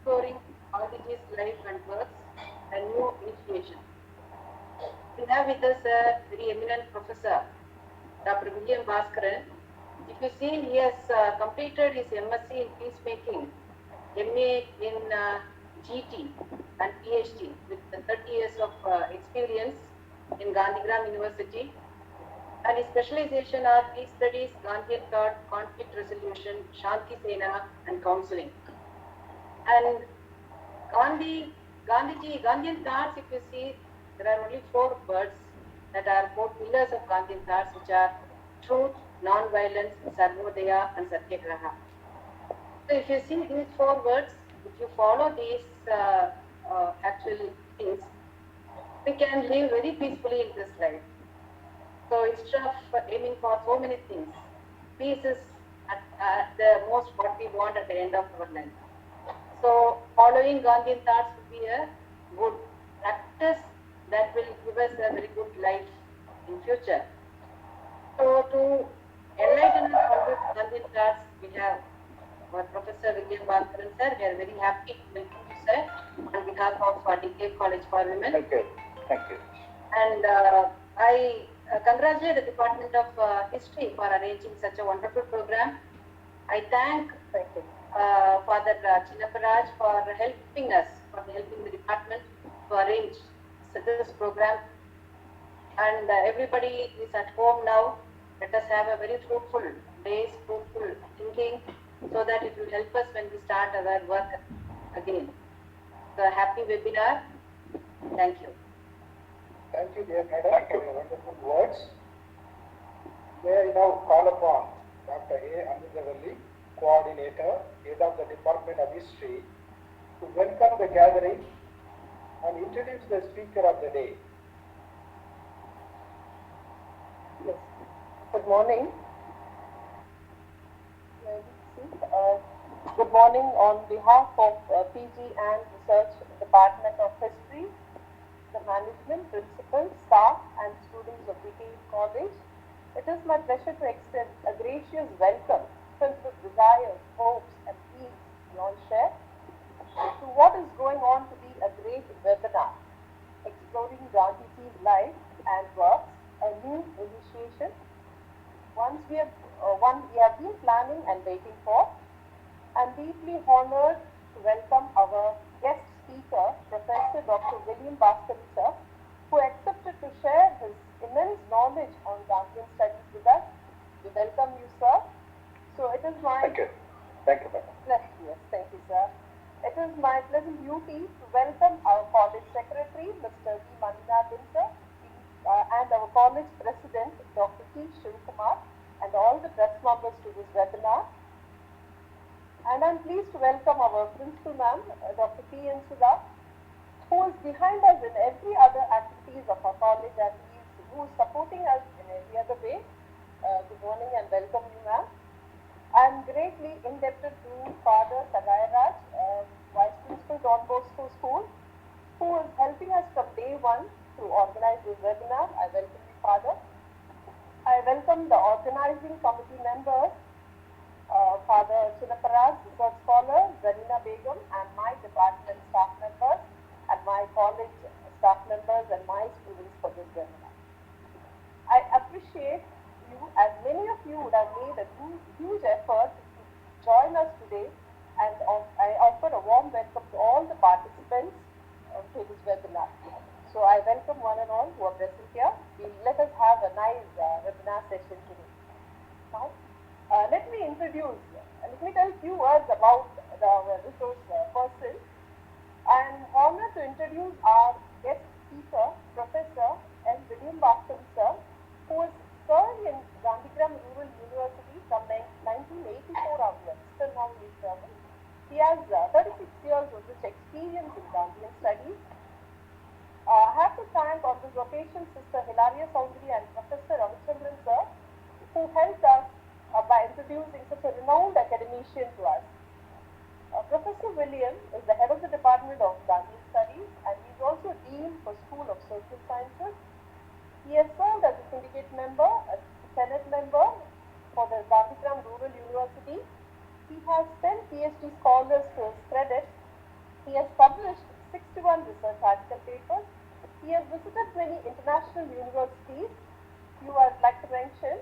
exploring Gandhiji's life and works, a new initiation. We have with us a very eminent professor, Dr. William Bhaskaran. If you see, he has completed his MSc in peacemaking, MA in GT, and PhD with 30 years of experience in Gandhigram University. And his specialization are peace studies, Gandhian thought, conflict resolution, Shanti Sena, and counseling. And Gandhian thoughts, if you see, there are only 4 words that are 4 pillars of Gandhian thoughts, which are truth, non-violence, Sarvodaya, and Satyagraha. So if you see these 4 words, if you follow these actual things, we can live very peacefully in this life. So instead of aiming for so many things, peace is at the most what we want at the end of our life. So following Gandhian thoughts will be a good practice that will give us a very good life in future. So to enlighten us on this Gandhian thoughts, we have our Professor William Bhaskaran sir. We are very happy to welcome you, sir, on behalf of D.K.M College for Women. Thank you. Thank you. And I congratulate the Department of History for arranging such a wonderful program. I thank Father Chinnaparaj for helping us, for helping the department to arrange this program. And everybody is at home now. Let us have a very fruitful days, fruitful thinking, so that it will help us when we start our work again. So happy webinar. Thank you. Thank you, dear madam, for your wonderful words. May I now call upon Dr. A. Amridavalli, Coordinator, Head of the Department of History, to welcome the gathering and introduce the speaker of the day. Yes. Good morning. Good morning on behalf of PG and Research Department of History, the management, principal, staff and students of D.K.M College. It is my pleasure to extend a gracious welcome filled with desires, hopes and peace beyond share to what is going on to be a great webinar exploring Gandhiji's life and works, a new initiation, one we have been planning and waiting for. I'm deeply honored to welcome our guest speaker, Professor Dr. William Bhaskaran sir, who accepted to share his immense knowledge on Gandhian studies with us. We welcome you, sir. So it is my Thank you, madam. Yes, thank you, sir. It is my pleasant duty to welcome our college secretary, Mr. V. Maninadan sir, and our college president, Dr. T. Shivkumar, and all the press members to this webinar. And I'm pleased to welcome our principal ma'am, Dr. P. N. Sudha, who is behind us in every other activities of our college and who is supporting us in every other way. Good morning and welcome you, ma'am. I'm greatly indebted to Father Sagayaraj, Vice Principal Don Bosco School, who is helping us from day one to organize this webinar. I welcome you, Father. I welcome the organizing committee members, Father Chinnaparaj, research scholar, Zarina Begum, and my department staff members, and my college staff members, and my students for this webinar. I appreciate you, as many of you would have made a huge effort to join us today, and I offer a warm welcome to all the participants to this webinar. So I welcome one and all who are present here. Let us have a nice webinar session today. Now, let me tell a few words about the resource person. I am honored to introduce our guest speaker, Professor N. William Bhaskaran sir, who is served in Gandhigram Rural University from 1984 onwards. Still now he is serving. He has 36 years of rich experience in Gandhian studies. I have to thank on this occasion Sister Hilaria Saundari and Professor Ravichandran sir, who helped us by introducing such a renowned academician to us. Professor William is the head of the Department of Gandhian Studies and he is also Dean for School of Social Sciences. He has served as a syndicate member, a Senate member for the Gandhigram Rural University. He has 10 PhD scholars to his credit 21 research article papers. He has visited many international universities. Few I'd like to mention: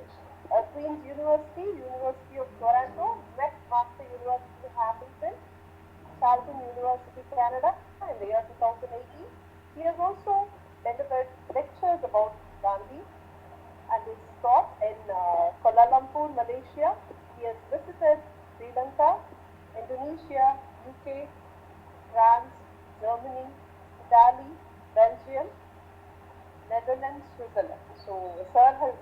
Queen's University, University of Toronto, McMaster University, Hamilton, Charlton University, Canada, in the year 2018. He has also delivered lectures about Gandhi and his thought in Kuala Lumpur, Malaysia. He has visited Sri Lanka, Indonesia, UK, France, Germany, Italy, Belgium, Netherlands, Switzerland. So, Sir has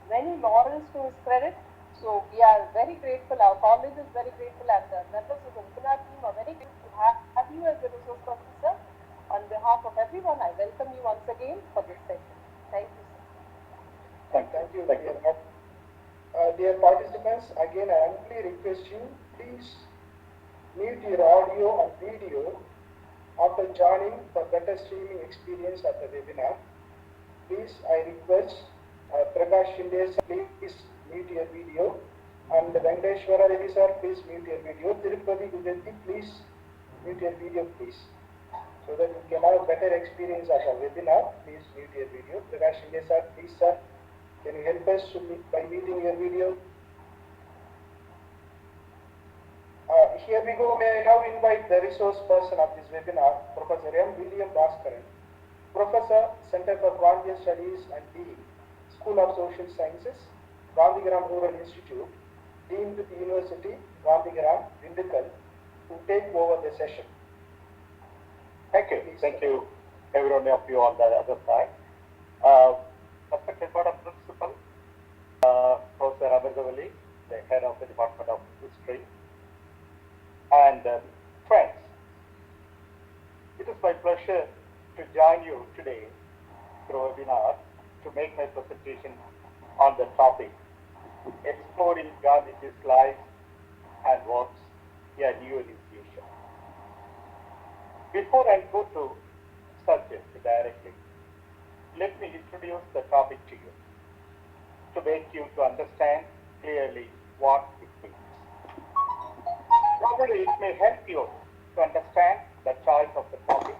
many laurels to his credit. So, we are very grateful. Our college is very grateful, and the members of the webinar team are very grateful to have you as a resource person, sir. On behalf of everyone, I welcome you once again for this session. Thank you, sir. Thank you, dear participants. Again, I humbly request you, please mute your audio and video after joining for better streaming experience of the webinar. Please, I request Prakash Shinde sir, please mute your video, and Venkateshwara Reddy sir, please mute your video. Tirupati Gujanti, please mute your video, please, so that you can have a better experience of our webinar. Please mute your video. Prakash Shinde sir, please sir, can you help us by muting your video? Here we go. May I now invite the resource person of this webinar, Professor M. William Bhaskaran, Professor, Center for Gandhian Studies and Dean, School of Social Sciences, Gandhigram Rural Institute, Deemed University, Gandhigram, Dindigul, to take over the session. Thank you. Thank you, everyone of you on the other side. Respected Board of Principal, Professor Abhidhavali, the head of the Department of History, and friends, it is my pleasure to join you today through a webinar to make my presentation on the topic, Exploring Gandhiji's Life and Works, a New Initiation. Before I go to subject directly, let me introduce the topic to you to make you to understand clearly what it means. Probably it may help you to understand the choice of the topic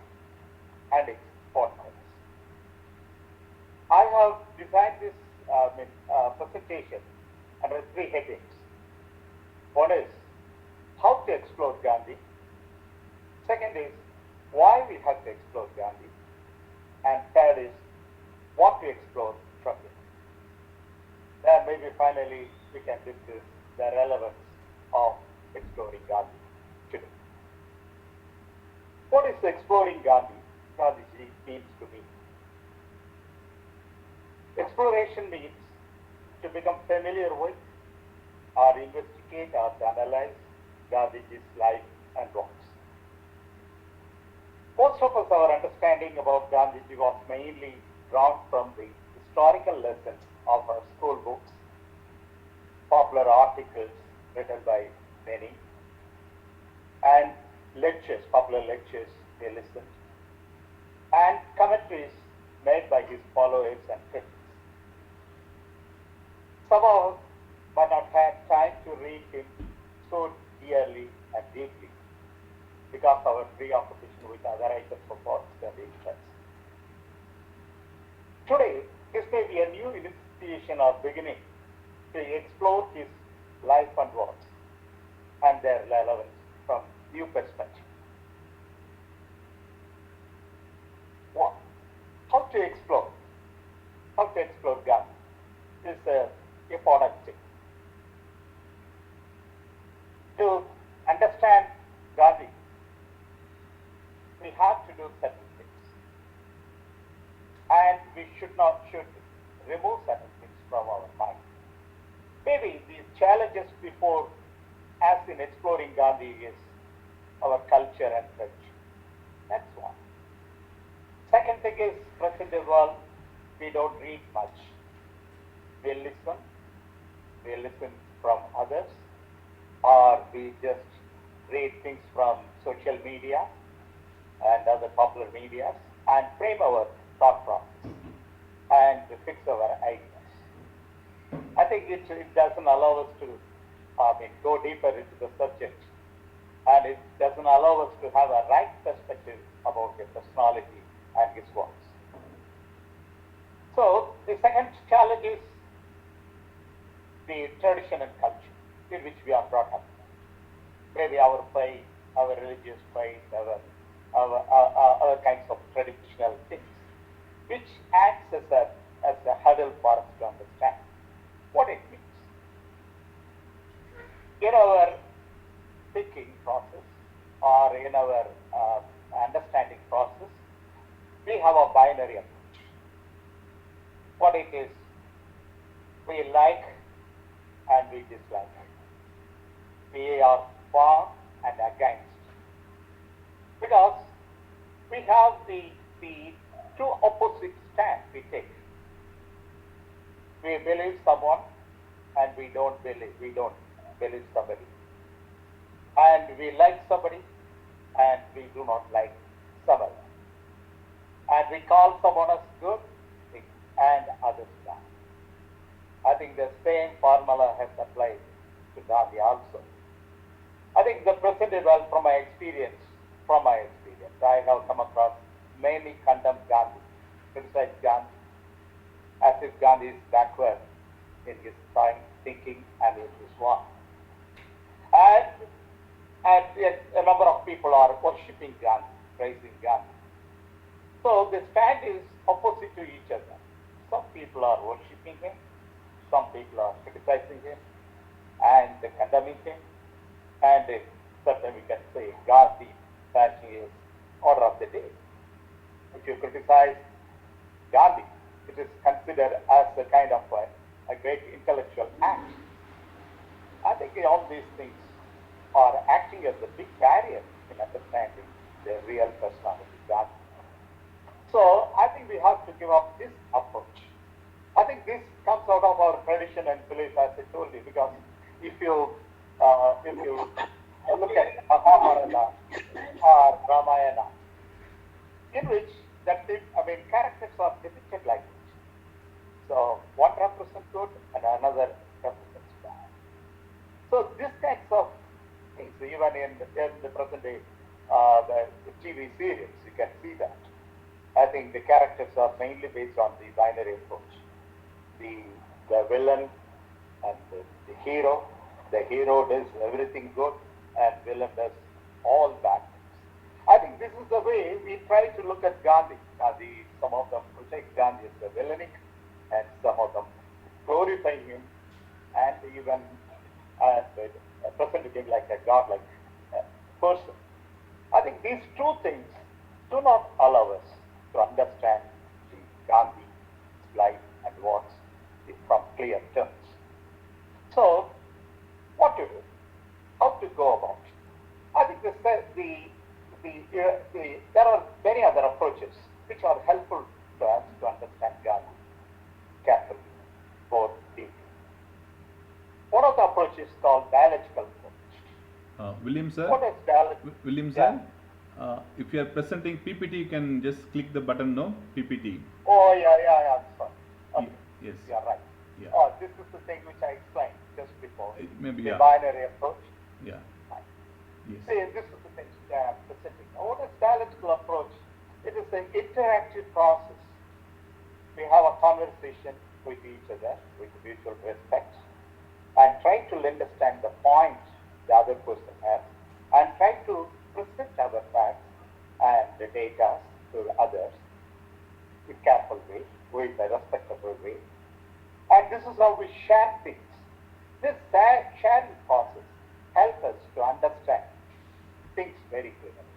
and its importance. I have designed this presentation under three headings. One is how to explore Gandhi. Second is why we have to explore Gandhi. And third is what to explore from it. Then maybe finally we can discuss the relevance of exploring Gandhi today. What is exploring Gandhi? Gandhiji means to me. Exploration means to become familiar with or investigate or to analyze Gandhiji's life and works. Most of us, our understanding about Gandhiji was mainly drawn from the historical lessons of our school books, popular articles written by many, and lectures, popular lectures they listened, and commentaries made by his followers and critics. Some of us might not have time to read him so dearly and deeply because of our preoccupation with other items of work and interests. Today, this may be a new initiation or beginning to explore his life and works and their relevance from new perspective. What? How to explore? How to explore Gandhi is an important thing. To understand Gandhi, we have to do certain things. And we should remove certain things from our mind. Maybe the challenges before us in exploring Gandhi is our culture and tradition. That's one. Second thing is, present world, we don't read much. We listen from others, or we just read things from social media and other popular media and frame our thought process and fix our ideas. I think it doesn't allow us to go deeper into the subject and it doesn't allow us to have a right perspective about his personality and his works. So the second challenge is the tradition and culture in which we are brought up. Maybe our faith, our religious faith, our kinds of traditional things, which acts as a hurdle for us to understand what it means. In our thinking process or in our understanding process, we have a binary approach. What it is, we like and we dislike. We are for and against. Because we have the two opposite stands we take. We believe someone and we don't believe somebody. And we like somebody and we do not like somebody. And we call someone as good and others bad. I think the same formula has applied to Gandhi also. I think the present well from my experience, I have come across many condemn Gandhi, criticize Gandhi, as if Gandhi is backward in his time, thinking and in his work. And yes, a number of people are worshipping Gandhi, praising Gandhi. So the stand is opposite to each other. Some people are worshipping him, some people are criticizing him and condemning him, and certainly we can say Gandhi fashion is order of the day. If you criticize Gandhi, it is considered as a kind of a great intellectual act. I think all these things are acting as a big barrier in understanding the real personality of Gandhi. So I think we have to give up this approach. I think this comes out of our tradition and belief, as I told you, because if you look at Mahabharata or Ramayana, in which characters are depicted like this. So one represents good and another represents bad. So these kinds of things, even in the present day, the TV series, you can see that. I think the characters are mainly based on the binary approach. The villain and the hero. The hero does everything good and villain does all bad things. I think this is the way we try to look at Gandhi. Some of them protect Gandhi as the villainic, and some of them glorify him and even present him like a godlike person. I think these two things do not allow us to understand the Gandhi life and works from clear terms. So, what to do? How to go about it? I think there are many other approaches which are helpful to us to understand Gandhi carefully, more deeply. One of the approaches is called dialectical approach. William sir. What is dialectical? William sir. If you are presenting PPT, you can just click the button, no? PPT. Oh, yeah, sorry. Okay. Yes. You are right. Yeah. Oh, this is the thing which I explained just before. Maybe, the yeah. binary approach. Yeah. Right. Yes. See, this is the thing I am presenting. What is dialectical approach? It is an interactive process. We have a conversation with each other with mutual respect and try to understand the point the other person has and try to present our facts and the data to others in a careful way, with a respectable way. And this is how we share things. This sharing process helps us to understand things very clearly.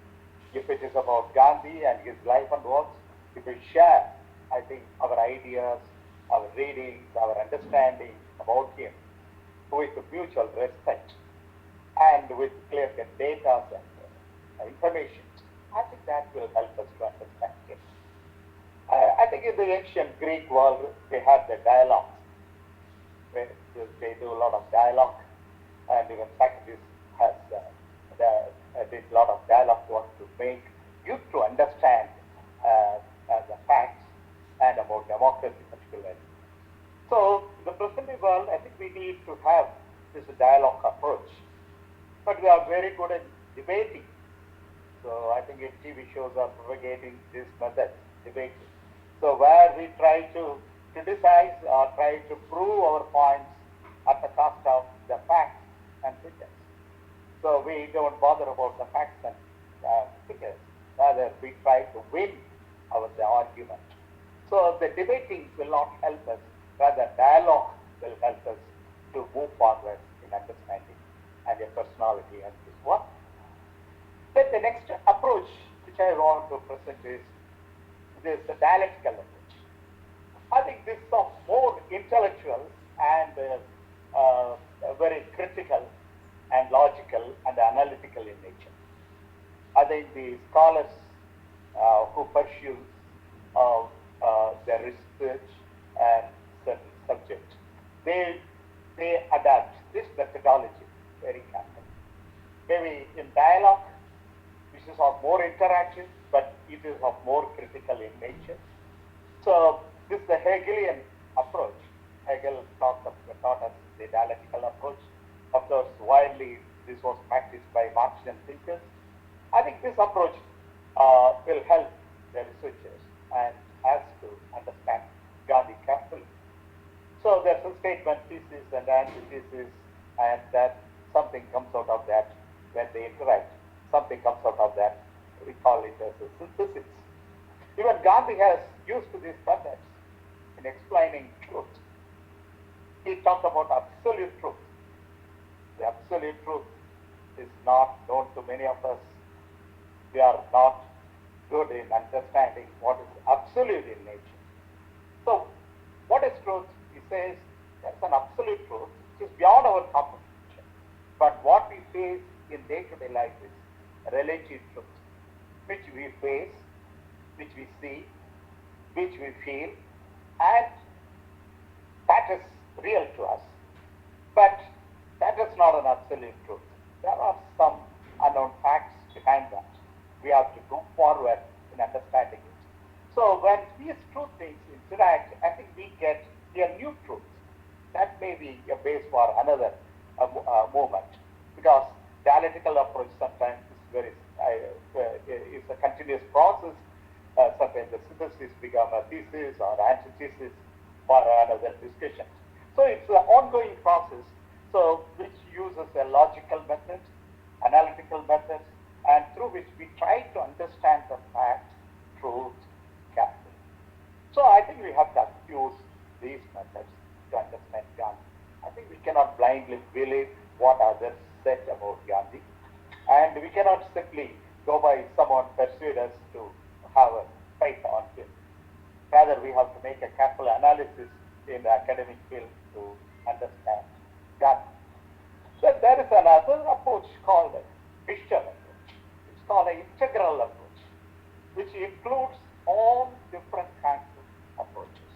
If it is about Gandhi and his life and works, if we share, I think, our ideas, our readings, our understanding about him with mutual respect and with clear-cut data and information, I think that will help us to understand him. I think in the ancient Greek world, they had the dialogues. They do a lot of dialogue, and even Socrates has did a lot of dialogue work to make you to understand the facts and about democracy particularly. So in the present world, I think we need to have this dialogue approach. But we are very good at debating. So I think in TV shows are propagating this method, debating. So where we try to criticize or try to prove our points at the cost of the facts and figures. So we don't bother about the facts and figures. Rather, we try to win the argument. So the debating will not help us. Rather, dialogue will help us to move forward in understanding and a personality and this one. Then the next approach which I want to present is this dialectical approach. I think this is more intellectual and very critical and logical and analytical in nature. I think the scholars who pursue their research and certain subject, they adapt this methodology very carefully. Maybe in dialogue, which is of more interaction, but it is of more critical in nature. So this is the Hegelian approach. Hegel taught us the dialectical approach. Of course, widely this was practiced by Marxian thinkers. I think this approach will help the researchers and has to understand Gandhi carefully. So there's a statement, thesis and antithesis, and that something comes out of that when they interact. Something comes out of that. We call it as a synthesis. Even Gandhi has used these methods in explaining truth. He talked about absolute truth. The absolute truth is not known to many of us. We are not good in understanding what is absolute in nature. So, what is truth? He says there's an absolute truth which is beyond our comprehension. But what we face in day-to-day life is relative truth, which we face, which we see, which we feel, and that is real to us. But that is not an absolute truth. There are some unknown facts behind that. We have to go forward in understanding it. So when these two things interact, I think we get a new truth. That may be a base for another movement, because dialectical approach sometimes is a continuous process. Sometimes the synthesis becomes a thesis or antithesis for another discussion. So it's an ongoing process, so which uses a logical method, analytical methods, and through which we try to understand the fact, truth, carefully. So I think we have to use these methods to understand Gandhi. I think we cannot blindly believe what others said about Gandhi, and we cannot simply go by someone persuade us to have a faith on him. Rather, we have to make a careful analysis in the academic field to understand Gandhi. Then there is another approach called a Fisher approach. It's called an integral approach, which includes all different kinds of approaches,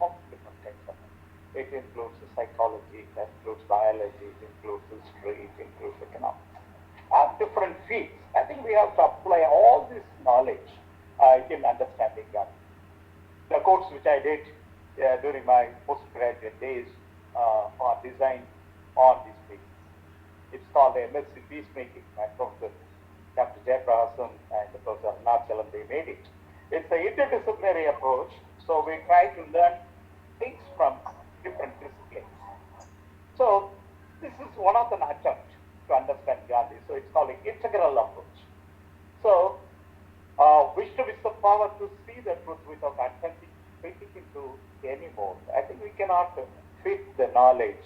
all different kinds of approaches. It includes psychology, it includes biology, it includes history, it includes economics, and different fields. I think we have to apply all this knowledge in understanding Gandhi. The course which I did during my postgraduate days are designed on this basis. It's called MSc Peacemaking. My professor, Dr. Jayaprakasan and Professor Nachalam, they made it. It's an interdisciplinary approach, so we try to learn things from different disciplines. So this is one of the attempts to understand Gandhi. So it's called an integral approach. So wish to be the power to see the truth without attempting fitting into any mold. I think we cannot fit the knowledge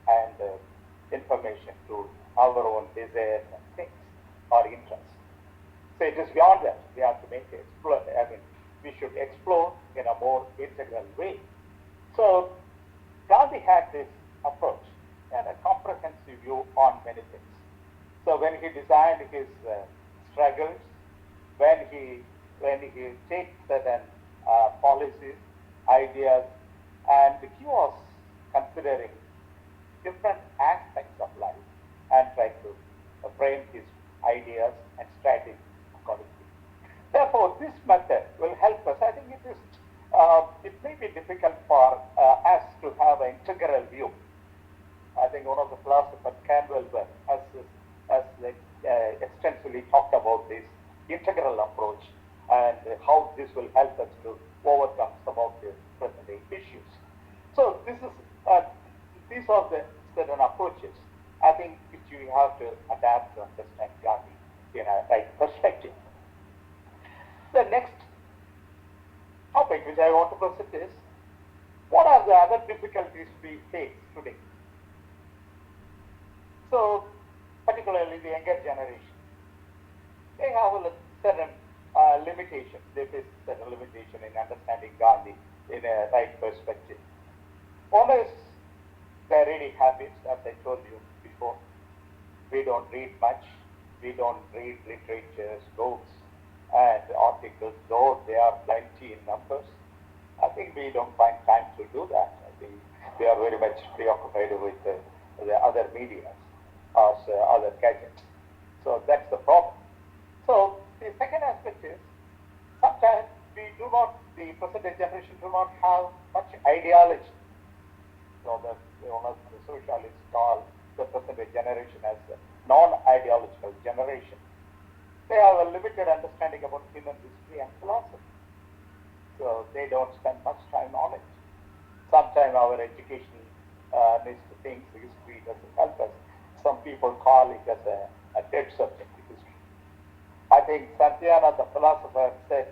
and information to our own desires and things or interests. So it is beyond that. We have to make it explore. I mean, we should explore in a more integral way. So Gandhi had this approach and a comprehensive view on many things. So when he designed his struggles, when he takes certain policies, ideas, and he was considering different aspects of life and trying to frame his ideas and strategies accordingly. Therefore, this method will help us. I think it may be difficult for us to have an integral view. I think one of the philosophers, Campbell, has has extensively talked about this integral approach and how this will help us to overcome some of the present day issues. So these are the certain approaches, I think, which you have to adapt to understand Gandhi in a right perspective. The next topic which I want to present is, what are the other difficulties we face today? So, particularly the younger generation, they have a certain limitation. They face certain limitation in understanding Gandhi in a right perspective. One is their reading habits, as I told you before. We don't read much. We don't read literatures, books, and articles, though they are plenty in numbers. I think we don't find time to do that. I think we are very much preoccupied with the other media or other gadgets. So that's the problem. So the second aspect is, sometimes the present generation do not have much ideology. So one of the socialists call the present generation as a non-ideological generation. They have a limited understanding about human history and philosophy. So they don't spend much time on it. Sometimes our education needs to think history doesn't help us. Some people call it as a dead subject, history. I think Santiana, the philosopher, said,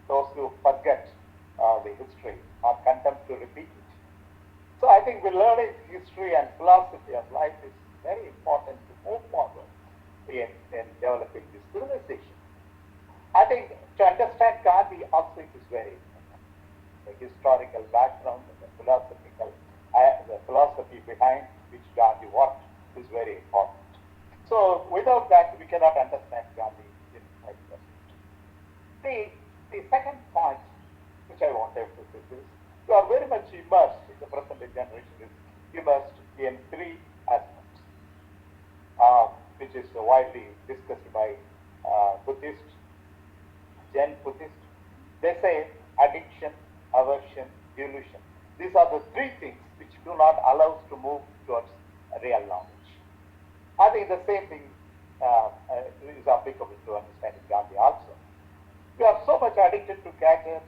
those who forget the history are condemned to repeat it. So I think learning history and philosophy of life is very important to move forward in developing this civilization. I think to understand Gandhi also it is very important. The historical background, the philosophy behind which Gandhi worked is very important. So without that, we cannot understand Gandhi in the right perspective. The second point which I want to emphasize is, you are very much immersed, in the present generation is immersed in three aspects, which is widely discussed by Buddhist, Zen Buddhist. They say addiction, aversion, delusion. These are the three things which do not allow us to move towards real knowledge. I think the same thing is applicable to understanding Gandhi also. We are so much addicted to gadgets.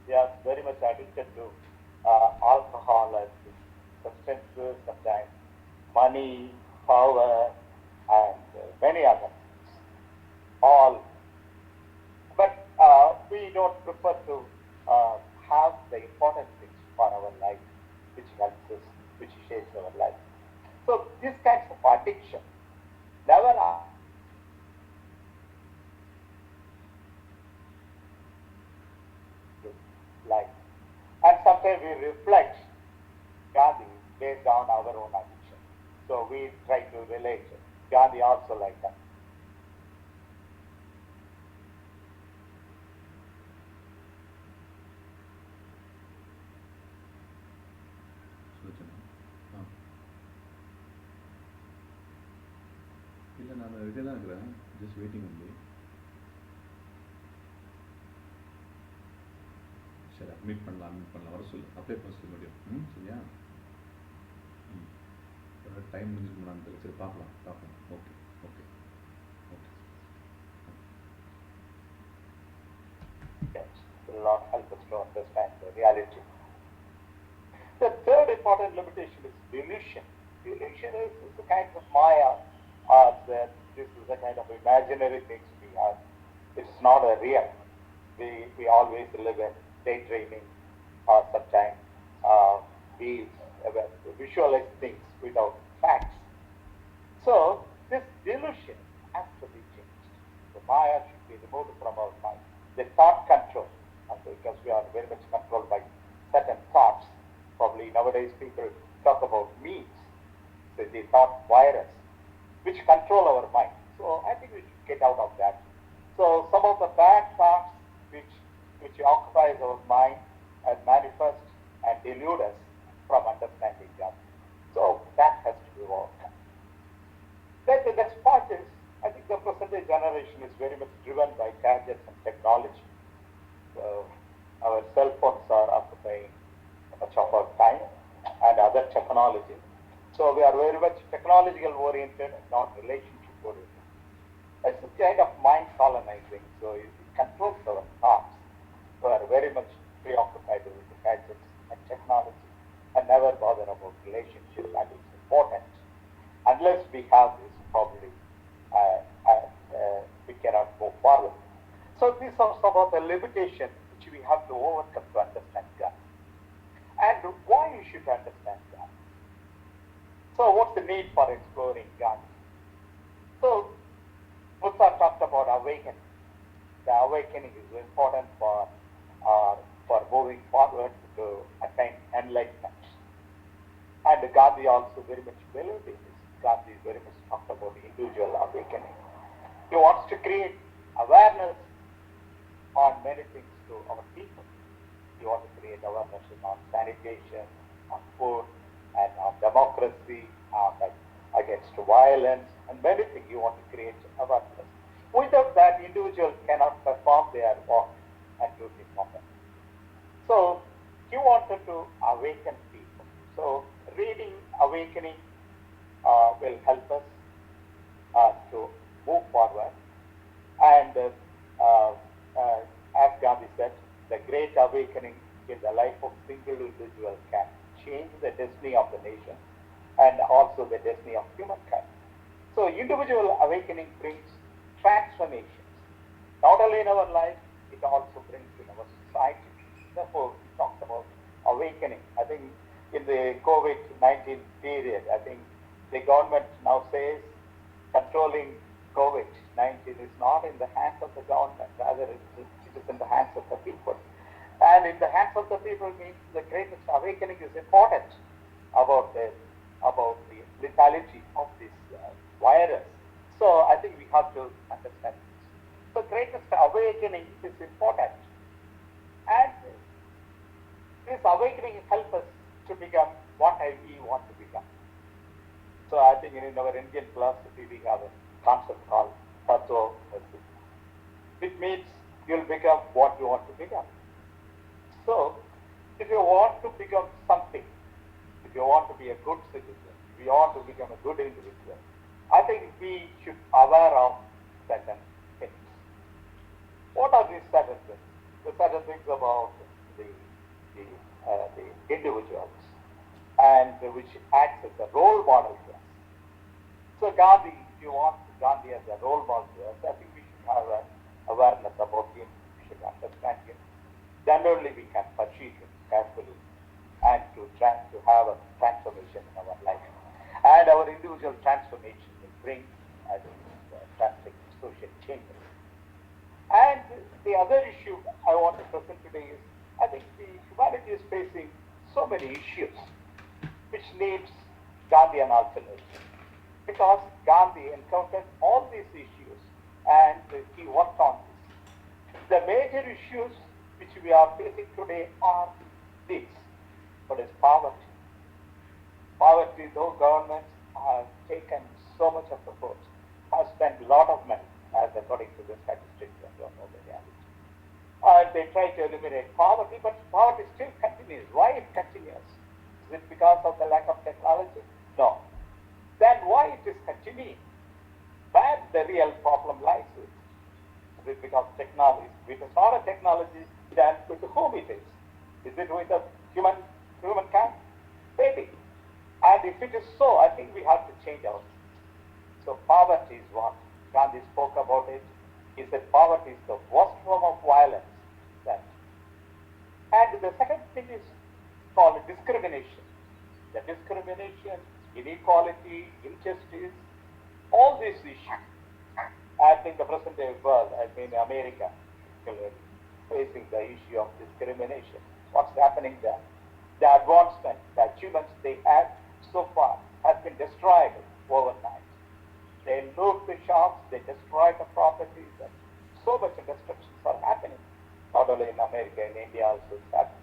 We are very much addicted to alcohol and substances, sometimes money, power, and many other things. All, but we don't prefer to have the important things for our life, which helps us, which shapes our life. So these kinds of addiction never are. Life. And sometimes we reflect Gandhi based on our own addiction. So we try to relate Gandhi also like that. இல்லை நான் ரெடியாக தான் இருக்கிறேன், just waiting வந்து. சரி, meet பண்ணலாம் வர சொல்லு, அப்ளை பண்ண சொல்ல முடியும். சரியா? டைம் முடிஞ்சிருக்குமான்னு தெரியல. சரி, பார்க்கலாம். Okay. Yes, will not help us to understand the reality. The third important limitation is delusion. Delusion is a kind of maya, or that this is a kind of imaginary things we have. It's not a real. We always live in daydreaming, or sometimes we visualize things without facts. So this delusion has to be changed. The maya should be removed from our mind. The thought control, because we are very much controlled by certain thoughts. Probably nowadays people talk about memes, the thought virus, which control our mind. So I think we should get out of that. So some of the bad thoughts which occupies our mind and manifest and delude us from understanding God. So that has to be overcome. Then the next part is, I think the present day generation is very much driven by gadgets and technology. So our cell phones are occupying much of our time and other technology. So we are very much technological oriented, not relationship good in it. It's a kind of mind colonizing, so it controls our thoughts. We are very much preoccupied with the gadgets and technology and never bother about relationship that is important. Unless we have this, probably we cannot go forward. So these are some of the limitations which we have to overcome to understand God. And why you should understand God. So what's the need for exploring God? So Buddha talked about awakening. The awakening is important for moving forward to attain enlightenment. And Gandhi also very much believed in this. Gandhi very much talked about individual awakening. He wants to create awareness on many things to our people. He wants to create awareness on sanitation, on food, and on democracy, against violence, and many things. He wants to create awareness. Without that, individuals cannot perform their work and duty properly. So he wanted to awaken people. So reading Awakening will help us to move forward. And as Gandhi said, the great awakening in the life of single individual can change the destiny of the nation and also the destiny of humankind. So individual awakening brings transformations, not only in our life, it also brings in our society. Therefore, we talked about awakening. I think in the COVID-19 period, I think the government now says controlling COVID-19 is not in the hands of the government, rather it is in the hands of the people. And in the hands of the people means the greatest awakening is important about the lethality of this virus. So I think we have to understand this. So greatest awakening is important. And this awakening helps us to become what we want to become. So I think in our Indian philosophy we have a concept called Tattva. It means you'll become what you want to become. So if you want to become something, if you want to be a good citizen, if you want to become a good individual, I think we should be aware of certain things. What are these certain things? The certain things about the individuals and which acts as a role model to us. So Gandhi, if you want Gandhi as a role model to us, I think we should have an awareness about him, we should understand him. Then only we can pursue him carefully and to have a transformation in our life. And our individual transformation will bring, I think, drastic social changes. And the other issue I want to present today is, I think the humanity is facing so many issues which needs Gandhian alternative. Because Gandhi encountered all these issues and he worked on this. The major issues which we are facing today are these. What is poverty? Poverty, though governments have taken so much of effort, have spent a lot of money, as according to the statistics, I don't know the reality. They try to eliminate poverty, but poverty still continues. Why it continues? Is it because of the lack of technology? No. Then why it is continuing? Where the real problem lies with? Is it because technology? If it is not a technology, then with whom it is? Is it with the humankind? Maybe. And if it is so, I think we have to change our. So poverty is what Gandhi spoke about it. He said poverty is the worst form of violence. That. And the second thing is called discrimination. The discrimination, inequality, injustice, all these issues. I think the present day world, I mean America, facing the issue of discrimination. What's happening there? The advancement, the achievements they had so far has been destroyed overnight. They loot the shops, they destroy the properties, and so much destructions are happening. Not only in America, in India also it's happening.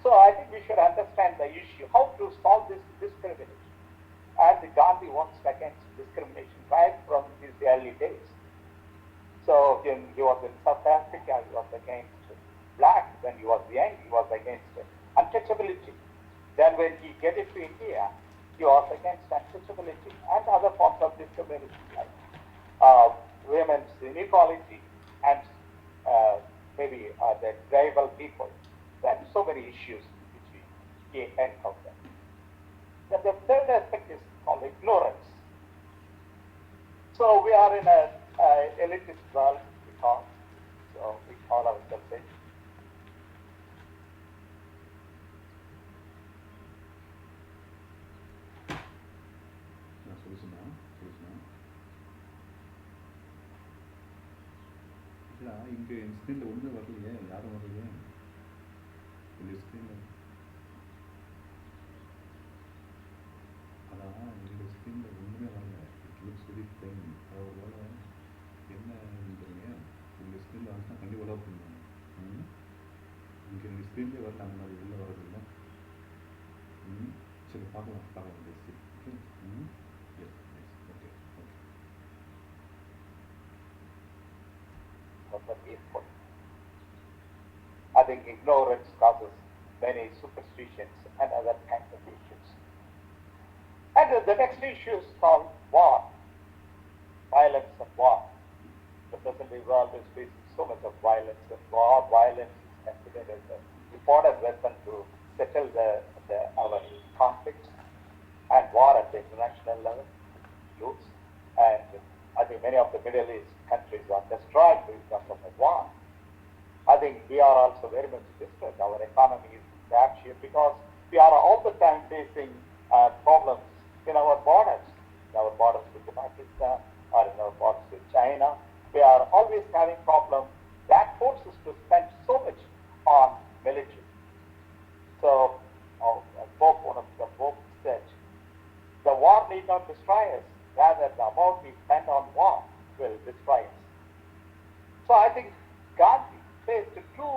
So I think we should understand the issue, how to solve this discrimination. And Gandhi works against discrimination right from his early days. So he was in South Africa, he was against black. When he was young, he was against untouchability. Then when he get into India, he was against untouchability and other forms of discrimination. women's inequality, and maybe the tribal people. There are so many issues which we encounter. Then the third aspect is called ignorance. So we are in a elitist world, so we call ourselves it. இல்லைடா இங்கே என் ஸ்க்ரீனில் ஒன்றுமே வரலையே, யாரும் வரலையே இந்த ஸ்க்ரீனில். அதான் இந்த ஸ்க்ரீனில் ஒன்றுமே வரல. It looks very plain. அது ஒரு வேலை என்னன்றீங்க. உங்கள் ஸ்க்ரீனில் வந்துச்சுன்னா கண்டிப்பாக ஓப்பன் பண்ணுவாங்க. இங்கே இந்த ஸ்க்ரீன்லேயே வரல, அந்த மாதிரி உள்ளே வரதில்லை. சரி பார்க்கலாம் just. Okay. S okay. I think ignorance causes many superstitions and other kinds of issues. And the next issue is called war, violence and war. The present world is facing so much of violence and war. Violence is considered as an important weapon to settle our conflicts, and war at the international level, youths. And I think many of the Middle East countries are destroyed because of the war. I think we are also very much distressed. Our economy is in bad shape because we are all the time facing problems in our borders with Pakistan or in our borders with China. We are always having problems that forces us to spend so much on military. So, one of the Pope said, the war need not destroy us, rather the amount we spend on war will destroy us. So I think Gandhi faced two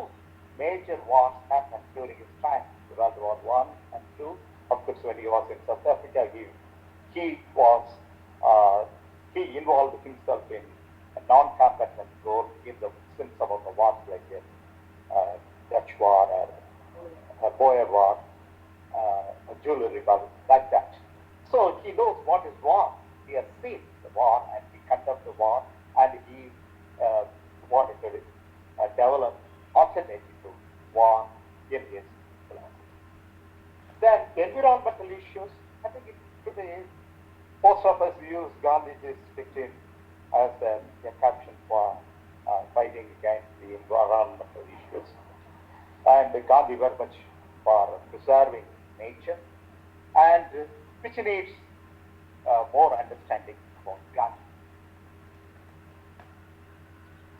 major wars happened during his time, World War I and II. Of course, when he was in South Africa, he involved himself in a non-combatant role in some of the wars like the Dutch War or Boer War, Jewelry War, like that. So he knows what is war. He has seen the war and he conducted the war, and he wanted to develop alternative to war in his philosophy. Then environmental issues. I think today most of us use Gandhiji's dictum as a caption for fighting against the environmental issues, and Gandhi very much for preserving nature, and which needs more understanding about Gandhi.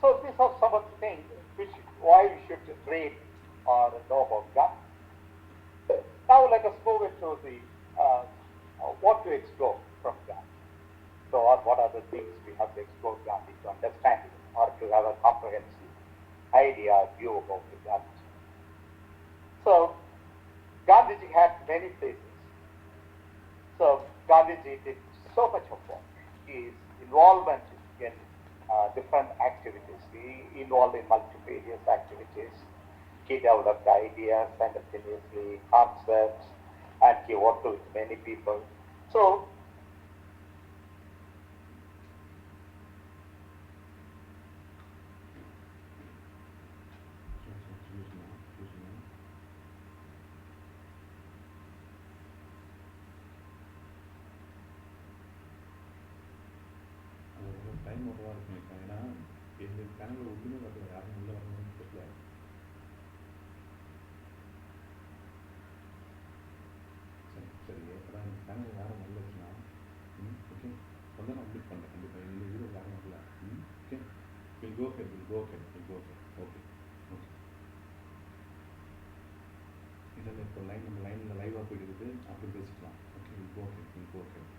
So these are some of the things why we should read or know about Gandhi. Now let us move into the what to explore from Gandhi. So what are the things we have to explore Gandhi to understand it, or to have a comprehensive idea, view about the Gandhi. So Gandhiji had many places. So Gandhiji did so much of work. His involvement in different activities. He involved in multifarious activities. He developed ideas simultaneously, concepts, and he worked with many people. So time ஓவராக இருக்குங்க. ஏன்னா எங்கள் சேனலில் ஒன்றுமே வரல, யாரும் உள்ளே வரணும்னு தெரியல. சரி அதான் எங்கள் சேனல் யாரும் வரலச்சுன்னா ஓகே வந்து நான் அப்டேட் பண்ணுறேன். கண்டிப்பாக இந்த வீடியோ யாரும் வரல. Okay will go ahead okay okay. இல்லை இப்போ நம்ம லைனில் லைவாக போயிட்டு இருக்குது, அப்படி பேசிக்கலாம். Okay will go ahead.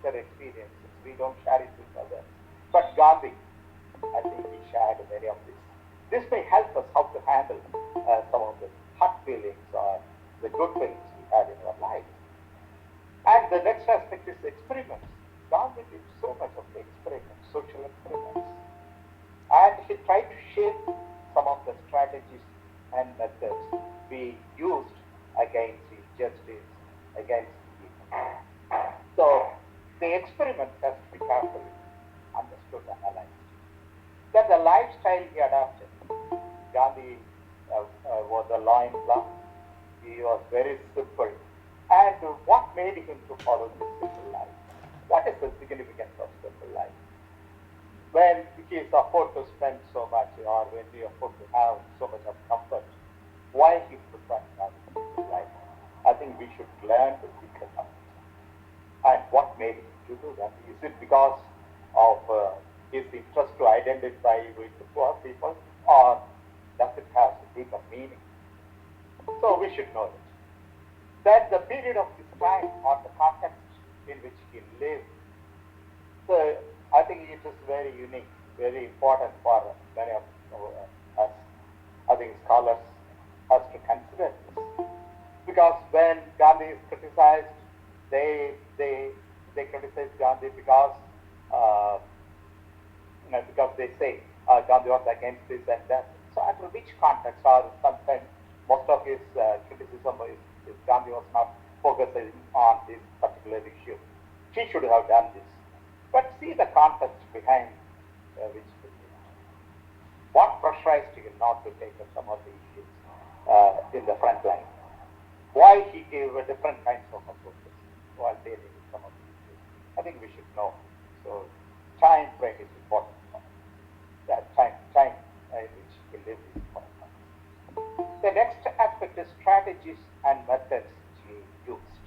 their experiences. We don't share it with others. But Gandhi, I think he shared many of these This may help us how to handle some of the hurt feelings or the good feelings we had in our lives. And the next aspect is experiments. Gandhi did so much of the experiments, social experiments. And he tried to shape some of the strategies and methods we used against injustice, against evil. So the experiment has to be carefully understood and analyzed. Then the lifestyle he adopted. Gandhi was a loincloth. He was very simple. And what made him to follow this simple life? What is the significance of simple life? When he is afford to spend so much, or when he afford to have so much of comfort, why he preferred simple life? I think we should learn to think about it. And what made him to do that? Is it because of his interest to identify with the poor people, or does it have a deeper meaning? So we should know this. That the period of his time or the context in which he lived. So I think it is very unique, very important for many of us, I think scholars, has to consider this. Because when Gandhi is criticized, they criticize Gandhi because they say Gandhi was against this and that. So under which context, or sometimes most of his criticism is Gandhi was not focusing on this particular issue. He should have done this. But see the context behind which he did. What pressurized him not to take up some of the issues in the front line? Why he gave different kinds of approaches while dealing with some of the issues? I think we should know. So time frame is important. That time in which he lived is important. The next aspect is strategies and methods he used.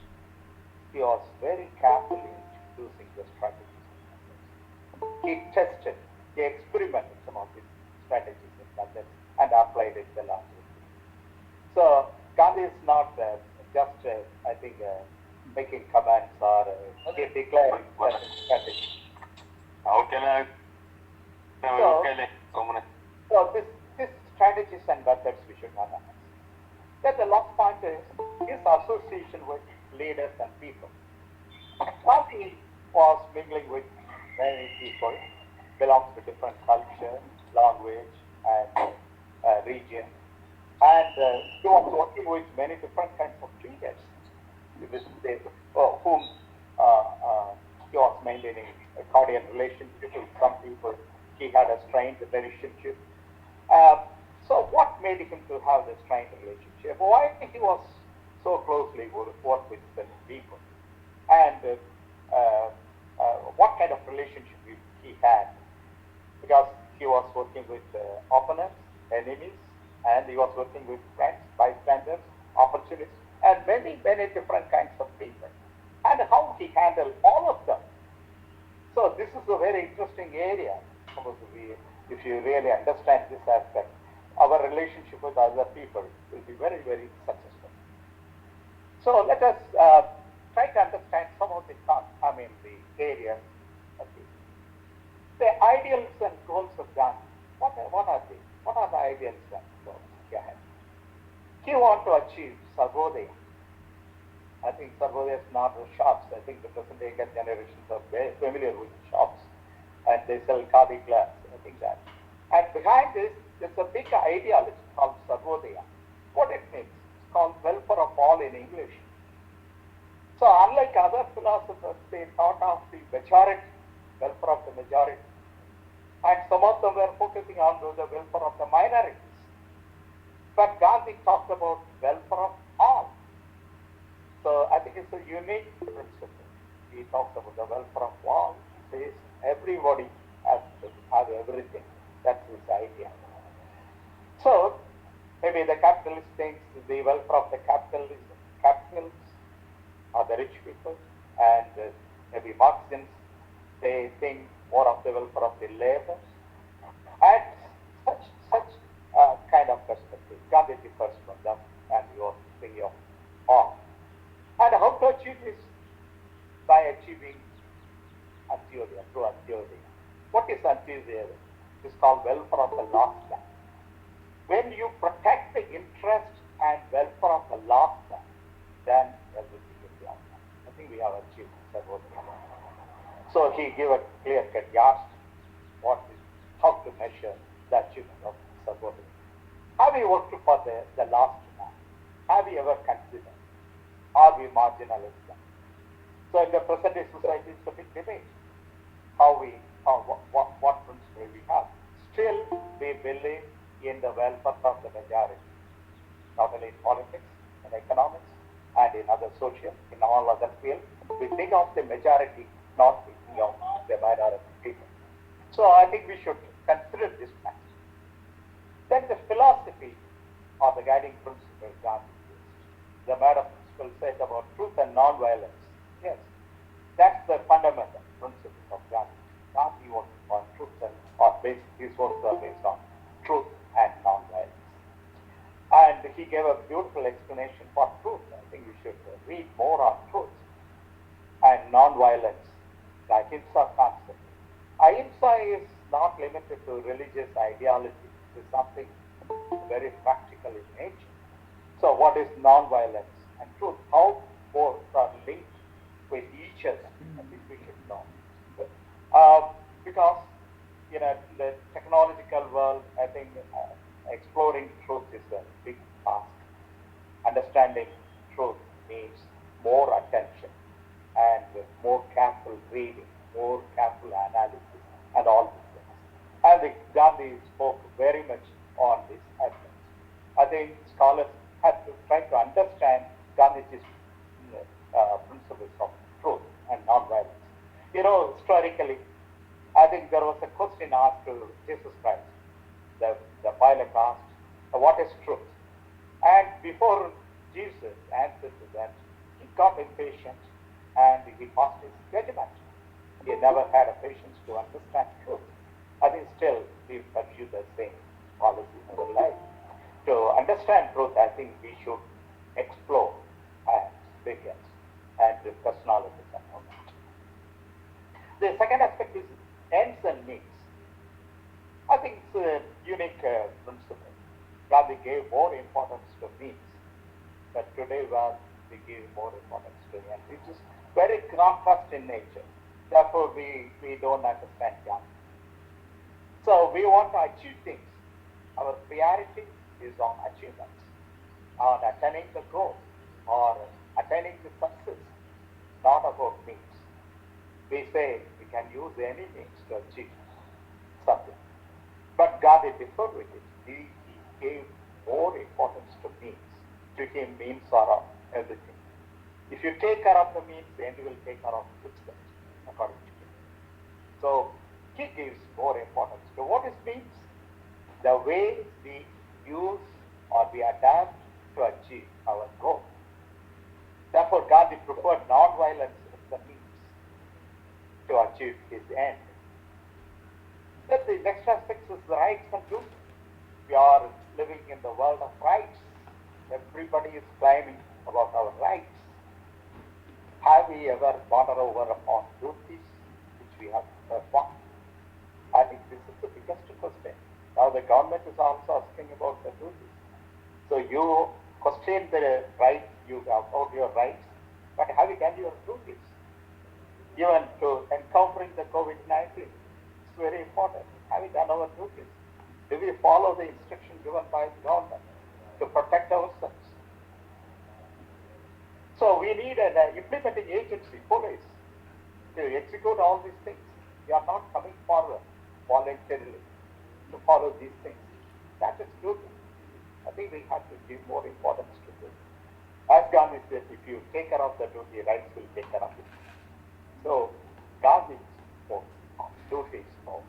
He was very careful in choosing the strategies and methods. He tested, he experimented some of these strategies and methods and applied it the last week. So Gandhi is not just, I think, making comments or declaring certain strategies. How can I? So this strategies and methods we should analyze. Then the last point is his association with leaders and people. Gandhi was mingling with many people, belongs to different culture, language, and region, and he was working with many different kinds of leaders, whom he was maintaining a cordial relationship with. Some people he had a strained relationship. So what made him to have this strained relationship? Why he was so closely work with certain people? And what kind of relationship he had? Because he was working with opponents, enemies, and he was working with friends, bystanders, opportunists, and many different kinds of people. And how he handled all of them. So this is a very interesting area. If you really understand this aspect, our relationship with other people will be very successful. So let us try to understand some of the areas of this. The ideals and goals of Gandhi. What are they? What are the ideals and goals he had? He wanted to achieve Sarvodaya. I think Sarvodaya is not the shops. I think the present day generations are very familiar with shops, and they sell khadi cloths. I think that. And behind this, there's a big ideology called Sarvodaya. What it means? It's called welfare of all in English. So unlike other philosophers, they thought of the majority, welfare of the majority. And some of them were focusing on the welfare of the minorities. But Gandhi talked about welfare of all. So I think it's a unique principle. He talks about the welfare of all. He says everybody has to have everything. That's his idea. So maybe the capitalist thinks the welfare of the capitalists are the rich people, and maybe Marxians, they think more of the welfare of the laborers. And such kind of perspective. Gandhi differs from them, and he was thinking of all. And how to achieve this? By achieving Antyodaya, through Antyodaya. What is Antyodaya? It is called welfare of the last man. When you protect the interest and welfare of the last man, then everything will be all right. I think we have achieved Sarvodaya. So he gave a clear-cut yardstick how to measure the achievement of Sarvodaya. Have we worked for the last man? Have we ever considered? Are we marginalized? So in the present day society, it's a big debate. What principle we have. Still, we believe in the welfare of the majority, not only in politics, in economics, and in other social, in all other fields. We think of the majority, not thinking of the minority people. So I think we should consider this fact. Then the philosophy or the guiding principle Gandhi used. The Mada principle said about truth and non-violence. Yes, that's the fundamental principle of Gandhi. Gandhi worked on truth and his works are based on truth and non-violence. And he gave a beautiful explanation for truth. I think we should read more on truth and non-violence, the ahimsa concept. Ahimsa is not limited to religious ideology. It is something very practical in nature. So what is non-violence and truth? How both are linked with each other? I think we should know. Because in the technological world, I think exploring truth is a big task. Understanding truth needs more attention and more careful reading, more careful analysis, and all these things. And Gandhi spoke very much on this aspect. I think scholars have to try to understand Gandhiji's principles of truth and non-violence. Historically, I think there was a question asked to Jesus Christ. The Pilate asked, what is truth? And before Jesus answered to that, he got impatient and he passed his judgment. He never had a patience to understand truth. I think still we pursue the same policy in our life. To understand truth, I think we should explore and experience and the personalities and all that. The second aspect is ends and means. I think it's a unique principle. Gandhi gave more importance to means, but today we give more importance to ends. It is very contrast in nature. Therefore, we don't understand Gandhi. So we want to achieve things. Our priority is on achievements, on attaining the goal, or attaining the success, not about means. We say we can use any means to achieve something. But Gandhi differed with it. He gave more importance to means. To him, means are everything. If you take care of the means, the end will take care of the substance, according to him. So he gives more importance to what is means, the way we use or we adapt to achieve our goal. Therefore, Gandhi preferred non-violence as the means to achieve his end. Then the next aspect is the rights and duties. We are living in the world of rights. Everybody is claiming about our rights. Have we ever pondered over upon duties which we have performed? I think this is the biggest question. Now the government is also asking about the duties. So you question the right, you have about your rights, but have you done your duties? Even to encountering the COVID-19, it's very important. Have we done our duties? Do we follow the instruction given by the government to protect ourselves? So we need an implementing agency, police, to execute all these things. We are not coming forward voluntarily to follow these things. That is duty. I think we have to give more importance to this. As Gandhi said, if you take care of the duty, rights will take care of it. So Gandhi spoke of duties more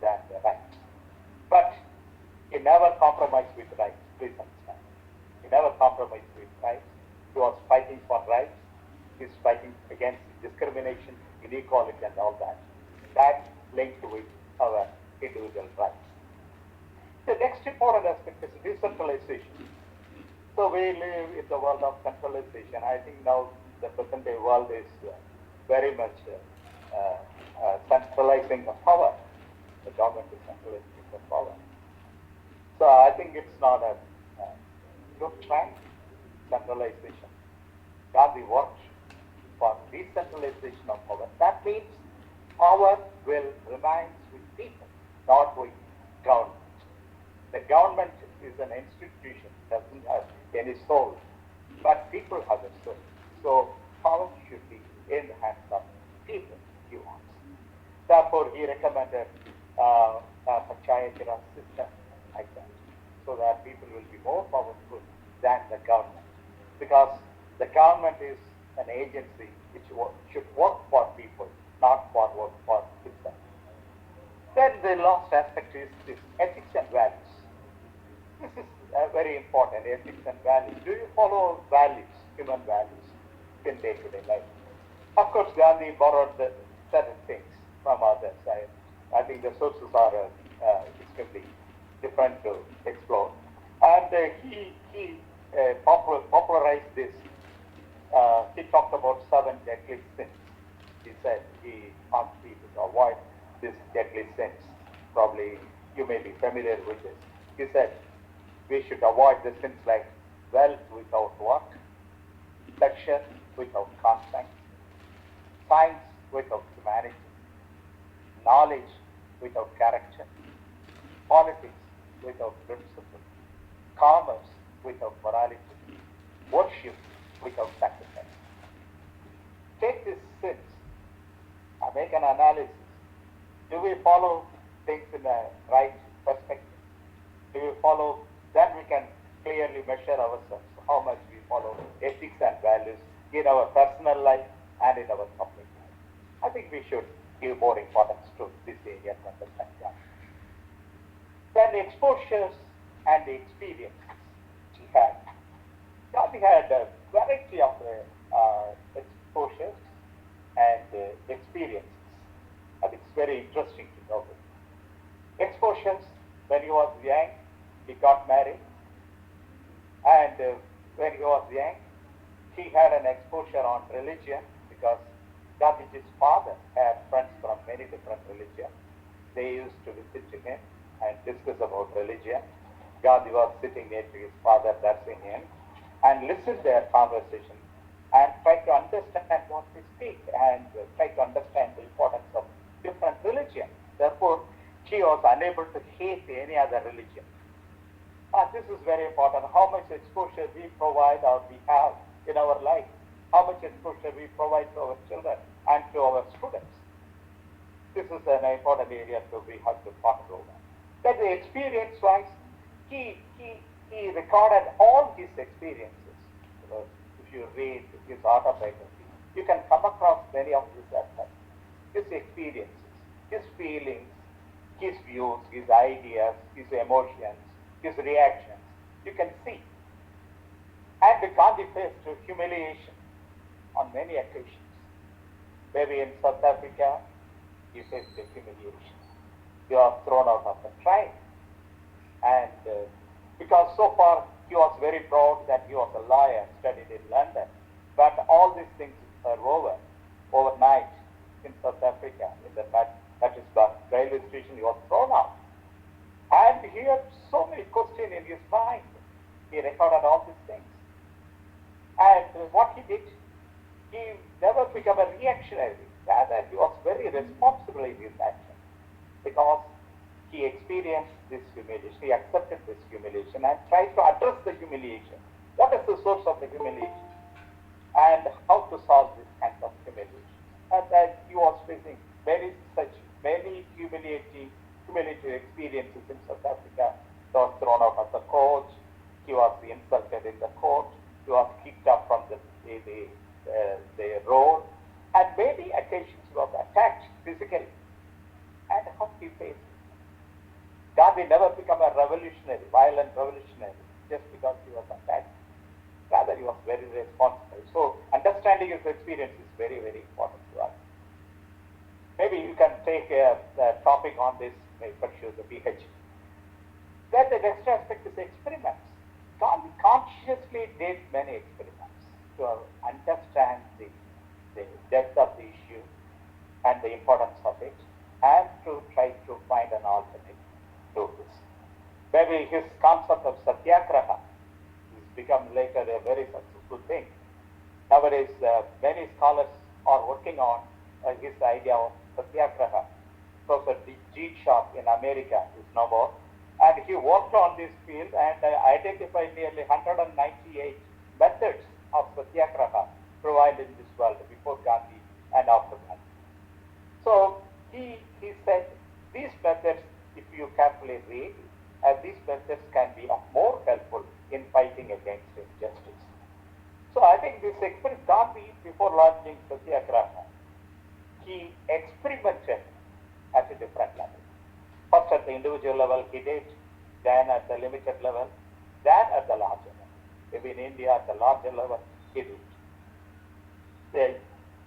than the rights. But he never compromised with rights, please understand. He never compromised with rights. He was fighting for rights. He's fighting against discrimination, inequality and all that. That linked with our individual rights. The next important aspect is decentralization. So we live in the world of centralization. I think now the present day world is very much centralizing the power. The government is centralizing the power. So I think it's not a good trend, centralization. Gandhi worked for decentralization of power. That means power will remain with people, not with government. The government is an institution, doesn't have any soul, but people have a soul. So power should be in the hands of people, he wants. Therefore, he recommended a panchayatira system like that, so that people will be more powerful than the government. Because the government is an agency which should work for people, not for work for itself. Then the last aspect is this ethics and values. This is very important, ethics and values. Do you follow values, human values, in day-to-day life? Of course, Gandhi borrowed certain things from others. I think the sources are extremely different to explore. And he popularized this. He talked about 7 deadly sins. He said he asked people to avoid these deadly sins. Probably you may be familiar with this. He said we should avoid the sins like wealth without work, pleasure without conscience, science without humanity, knowledge without character, politics without principle, commerce without morality, worship without sacrifice. Take these sins and make an analysis. Do we follow things in a right perspective? Do we follow? Then we can clearly measure ourselves how much we follow ethics and values in our personal life and in our public life. I think we should give more importance to this area to understand that. Then the exposures and the experiences he had. Gandhi had a variety of exposures and experiences. I think it's very interesting to know this. Exposures, when he was young, he got married, and when he was young, he had an exposure on religion because Gandhiji's father had friends from many different religions. They used to visit to him and discuss about religion. Gandhi was sitting near to his father, nursing him, and listened to their conversation and try to understand what they speak and try to understand the importance of different religions. Therefore, he was unable to hate any other religion. This is very important. How much exposure we provide or we have in our life, how much exposure we provide to our children and to our students. This is an important area to we have to talk about. That the experience-wise, he recorded all his experiences. If you read his autobiography, you can come across many of these aspects. His experiences, his feelings, his views, his ideas, his emotions, his reactions. You can see. And Gandhi faced humiliation on many occasions. Maybe in South Africa, he faced humiliation. He was thrown out of the tribe. And because so far he was very proud that he was a lawyer, studied in London. But all these things are over. Overnight in South Africa, in the Mattisburg railway station, he was thrown out. And he had so many questions in his mind. He recorded all these things. And what he did, he never became a reactionary. Rather, he was very responsible in his action because he experienced this humiliation. He accepted this humiliation and tried to address the humiliation. What is the source of the humiliation? And how to solve this kind of humiliation? And he was facing many humiliating experiences in South Africa. He was thrown out of the coach. He was insulted in the court. He was kicked up from the road. And many occasions he was attacked physically. And how he faced it. Gandhi never became a revolutionary, violent revolutionary, just because he was attacked. Rather, he was very responsible. So, understanding his experience is very, very important to us. Maybe you can take a topic on this, maybe pursue the PhD. Then the next aspect is experiments. Gandhi consciously did many experiments to understand the depth of the issue and the importance of it, and to try to find an alternative to this. Maybe his Satyagraha. It's become later a very successful thing. Nowadays, many scholars are working on his idea of Satyagraha. Professor G. Sharp in America is no more. And he worked on this field and identified nearly 198 methods of Satyagraha provided in this world before Gandhi and after Gandhi. So he said these methods, if you carefully read, these methods can be more helpful in fighting against injustice. So I think this experiment, Gandhi, before launching Satyagraha, he experimented at a different level. First at the individual level he did, then at the limited level, then at the larger level. Maybe in India at the larger level he did. Then,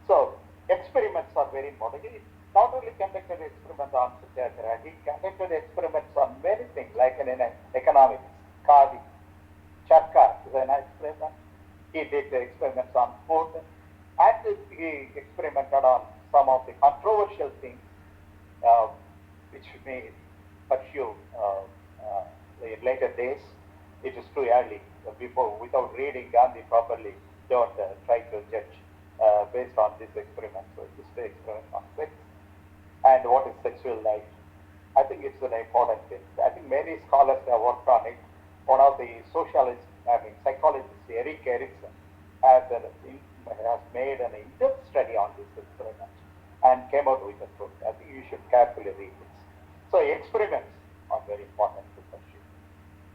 so experiments are very important. He not only conducted experiments on Satyagraha, he conducted experiments on many things, like in economics, Khadi, Charkha is an experiment. He did the experiments on food, and he experimented on some of the controversial things which may pursue in later days. It is too early. Without reading Gandhi properly, don't try to judge based on this experiment. So this is the experiment on sex and what is sexual life. I think it's an important thing. I think many scholars have worked on it. One of the psychologists, Erik Erikson, has made an in-depth study on this experiment and came out with a book. I think you should carefully read this. So experiments are very important to pursue.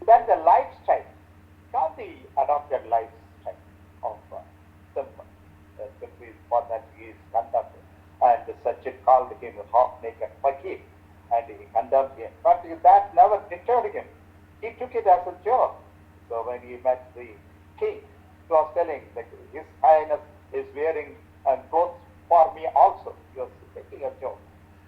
Then the lifestyle. Gandhi adopted lifestyle of simple. Simply for that he is conducted. And Sachin called him a half-naked fakir, and he condemned him. But that never deterred him. He took it as a joke. So when he met the king, he was telling that His Highness is wearing clothes for me also. He was making a joke.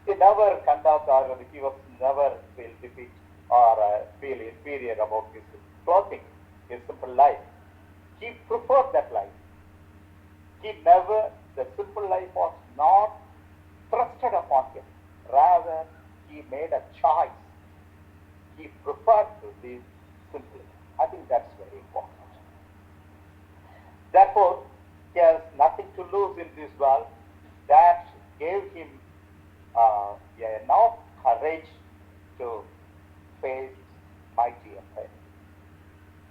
He never condemned or he was never feel defeat or feel inferior about his clothing, his simple life. He preferred that life. The simple life was not thrusted upon him. Rather, he made a choice. He preferred to live simply. I think that's very important. Therefore, he has nothing to lose in this world. That gave him enough courage to face mighty affair.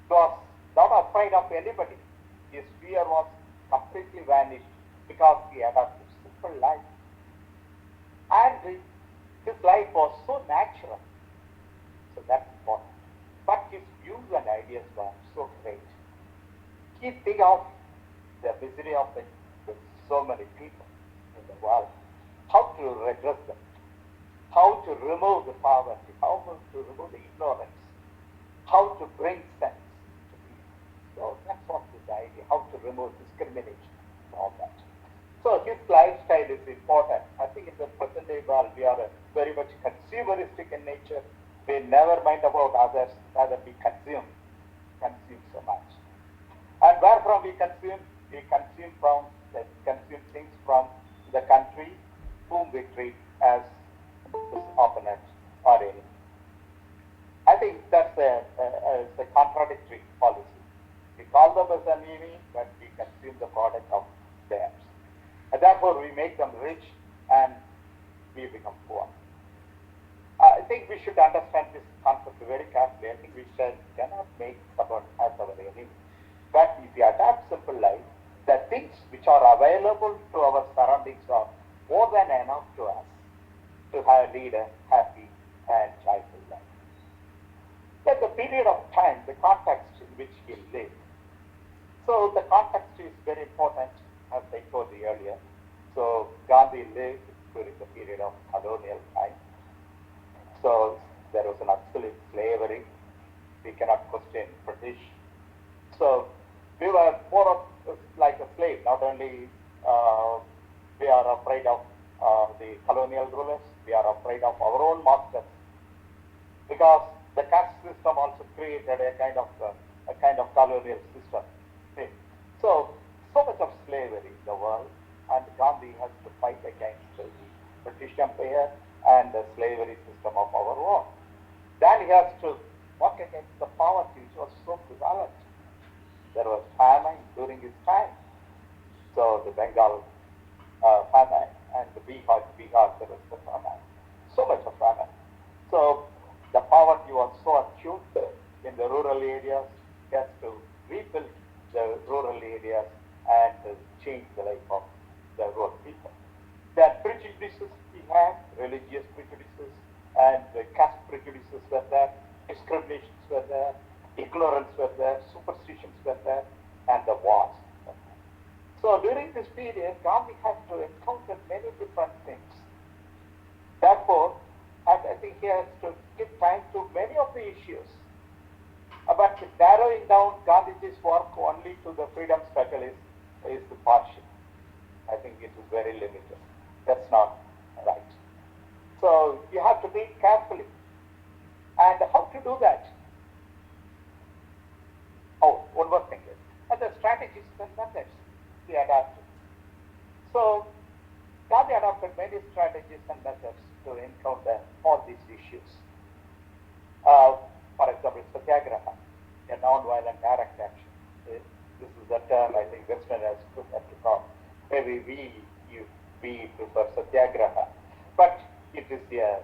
He was not afraid of anybody. His fear was completely vanished because he adopted simple life. And his life was so natural. So that's important. But his views and ideas were so great. He think of the misery of so many people in the world. How to redress them. How to remove the poverty. How to remove the ignorance. How to bring sense to people. So that's what is the idea. How to remove discrimination and all that. So his lifestyle is important. I think in the present day world we are very much consumeristic in nature. We never mind about others, rather we consume so much. And where from we consume? We consume things from the country whom we treat as opponent or enemy. I think that's a contradictory policy. We call them as an enemy, but we consume the product of theirs. And therefore, we make them rich and we become poor. I think we should understand this concept very carefully. I think we cannot make someone as our enemy. But if we adopt simple life, the things which are available to our surroundings are more than enough to us to lead a happy and joyful life. At the period of time, the context in which he lived. So the context is very important, as I told you earlier. So Gandhi lived during the period of colonial time. So there was an absolute slavery. We cannot question British. So we were more of like a slave. Not only we are afraid of the colonial rulers, we are afraid of our own masters, because the caste system also created a kind of colonial system. So much of slavery in the world, and Gandhi has to fight against the British Empire and the slavery system of our own. Then he has to work against the poverty which was so prevalent. There was famine during his time. So the Bengal famine and the Bihar, there was the famine. So much of famine. So the poverty was so acute in the rural areas. He has to rebuild the rural areas and change the life of the rural people. The prejudices he had, religious prejudices and the caste prejudices were there, discriminations were there, ignorance were there, superstitions were there, and the wars were there. So during this period, Gandhi had to encounter many different things. Therefore, I think he has to give time to many of the issues. But narrowing down Gandhiji's work only to the freedom struggle is partial. I think it is very limited. That's not right. So you have to think carefully. And how to do that? Oh, one more thing is, and the strategies and methods he adapted. So Gandhi adopted many strategies and methods to encounter all these issues. For example, satyagraha, a non-violent direct action. This is a term I think Westerners took on. Maybe we prefer satyagraha, but it is a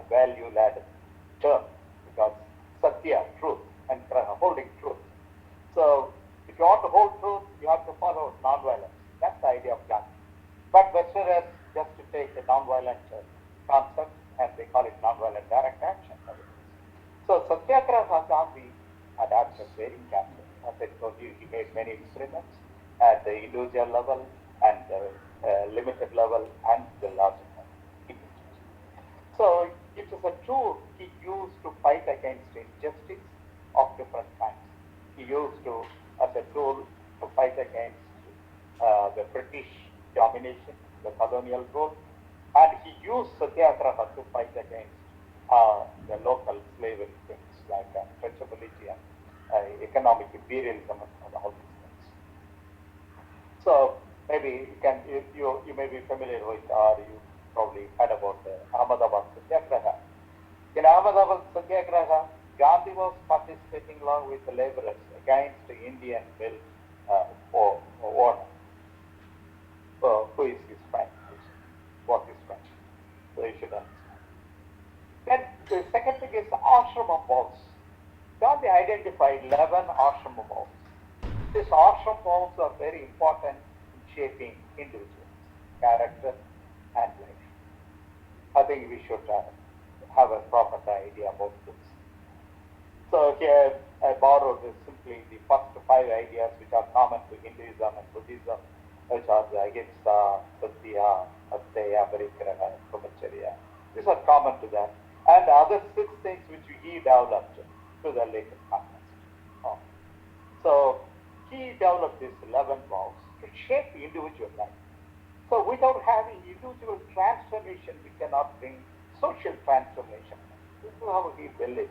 value-led term because satya, truth, and graha, holding truth. So if you want to hold truth, you have to follow non-violence. That's the idea of Gandhi. But Westerners just to take a non-violent concept and they call it non-violent direct action. So Satyagraha Gandhi adapted very carefully. As I told you, he made many experiments at the individual level and the limited level and the larger level. So it is a tool he used to fight against injustice of different kinds. He used to as a tool to fight against the British domination, the colonial rule, and he used Satyagraha to fight against the local slavery things like untouchability and economic imperialism and all these things. So maybe you may be familiar with, or you probably heard about the Ahmedabad Satyagraha. In Ahmedabad Satyagraha, Gandhi was participating along with the laborers against the Indian mill owner. So who is his friend? What is friend? So you should understand. Then the second thing is ashrama vows. Gandhi identified 11 ashrama vows. These ashrama vows are very important in shaping individuals, character, and life. I think we should have a proper idea about this. So here I borrowed simply the first 5 ideas which are common to Hinduism and Buddhism, which are the ahimsa, satya, asteya, parigraha, brahmacharya. These are common to them. And the other 6 things which he developed to the later context. So he developed these 11 vows to shape the individual life. So without having individual transformation, we cannot bring social transformation. This is how he built it.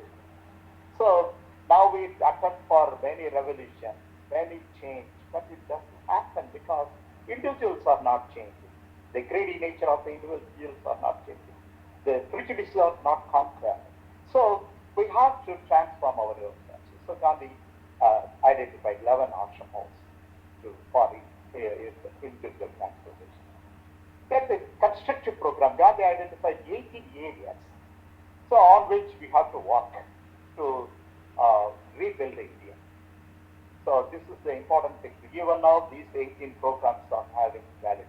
So now we attempt for many revolution, many change, but it doesn't happen because individuals are not changing. The greedy nature of the individuals are not changing. The prejudices are not conquered. So we have to transform our own selves. So Gandhi identified 11 ashrams for individual transformation. Then the constructive program, Gandhi identified 18 areas, so on which we have to work to rebuild India. So this is the important thing. Even now, these 18 programs are having validity.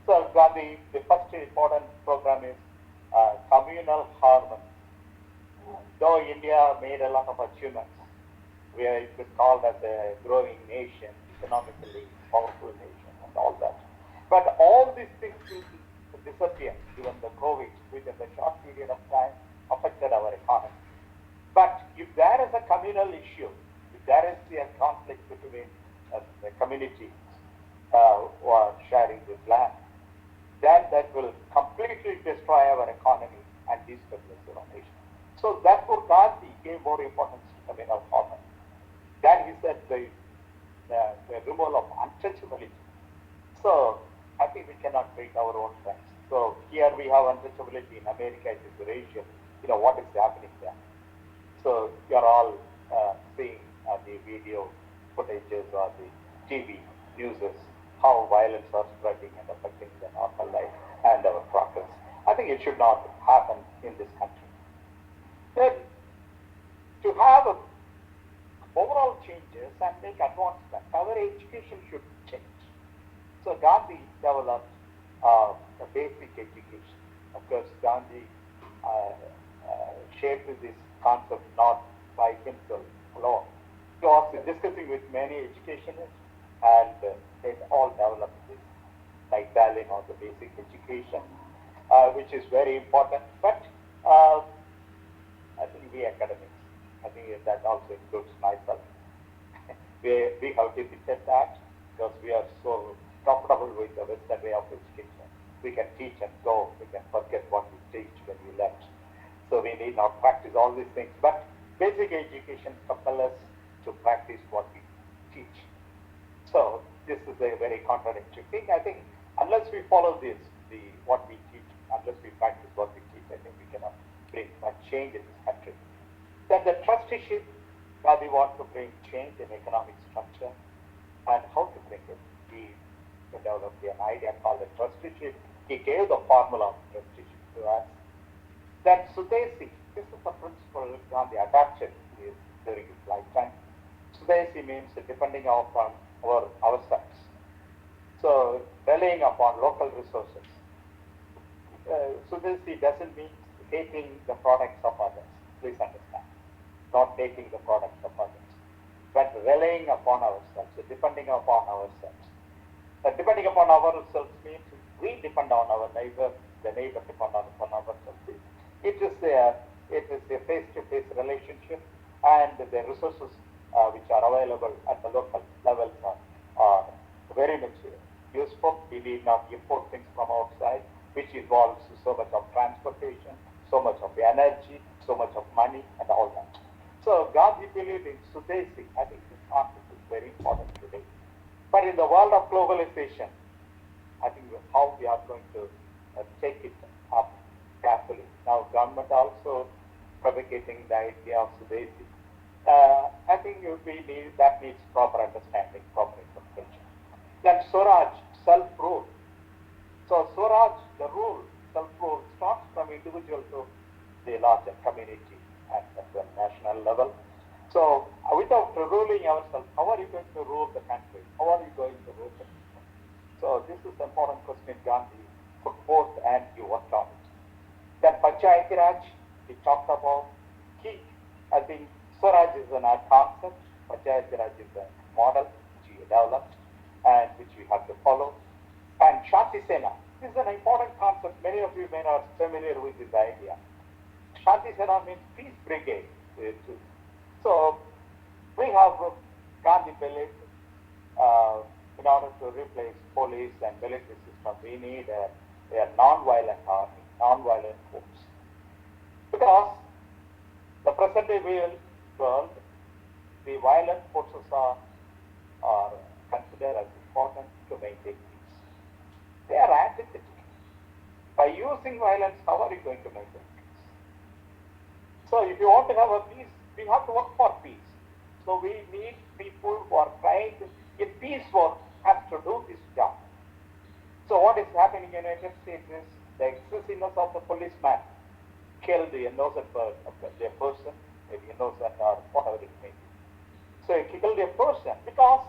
So Gandhi, the first important program is communal harmony. Though India made a lot of achievements, it was called as a growing nation, economically powerful nation, and all that. But all these things will disappear. Even the COVID, within the short period of time, affected our economy. But if there is a communal issue, if there is a conflict between the communities who are sharing this land, then that will completely destroy our economy and destabilize our nation. So therefore, Gandhi gave more importance to communal harmony. Then he said the removal of untouchability. So I think we cannot break our own friends. So here we have untouchability in America, it is racial. What is happening there? So you're all seeing the video footages or the TV newses, how violence are spreading and affecting the normal life and our progress. I think it should not happen in this country. Then, to have overall changes and make advancement, our education should change. So Gandhi developed a basic education. Of course, Gandhi shaped this concept not by himself alone. He was discussing with many educationists, and they all developed this like on the basic education, which is very important. But I think we academics, I think that also includes myself. we have defeated that because we are so comfortable with the Western way of education. We can teach and go, we can forget what we teach when we left. So we need not practice all these things. But basic education compels us to practice what we teach. So this is a very contradictory thing. I think unless we follow this, what we teach, unless we practice what we teach, I think we cannot bring much change in this country. Then the trusteeship, we want to bring change in economic structure, and how to bring it. We developed an idea called the trusteeship. He gave the formula of trusteeship to us. Then Sudesi, this is the principle Gandhi adapted during his lifetime. Sudesi means depending upon ourselves. So relying upon local resources. Sudesi doesn't mean hating the products of others. Please understand. Not taking the products of others, but relying upon ourselves, depending upon ourselves. Depending upon ourselves means we depend on our neighbor, the neighbor depend upon ourselves. It is a face-to-face relationship, and the resources which are available at the local levels are very much useful. We need not import things from outside, which involves so much of transportation, so much of energy, so much of money, and all that. So Gandhi believed in Sudesi. I think this concept is very important today. But in the world of globalization, I think how we are going to take it up carefully. Now government also propagating the idea of Sudesi. I think that needs proper understanding, proper interpretation. Then Swaraj, self-rule. So Swaraj, the rule, self-rule starts from individual to the larger community at the national level. So without ruling ourselves, how are you going to rule the country? How are you going to rule the people? So this is an important question Gandhi put forth, and he worked on it. Then Panchayati Raj, we talked about. I think Swaraj is an art concept, Panchayati Raj is a model which we developed and which we have to follow. And Shanti Sena, this is an important concept. Many of you may not be familiar with this idea. Shanti Sena means peace brigade. So we have Gandhi believed in order to replace police and military system, we need a non-violent army, non-violent force. Because the present day world, the violent forces are considered as important to maintain peace. They are antithetic. By using violence, how are you going to maintain peace? So if you want to have a peace, we have to work for peace. So we need people who are trying to, in peace work, has to do this job. So what is happening in the United States is the excessiveness of the policeman killed the innocent person, maybe innocent or whatever it may be. So he killed a person because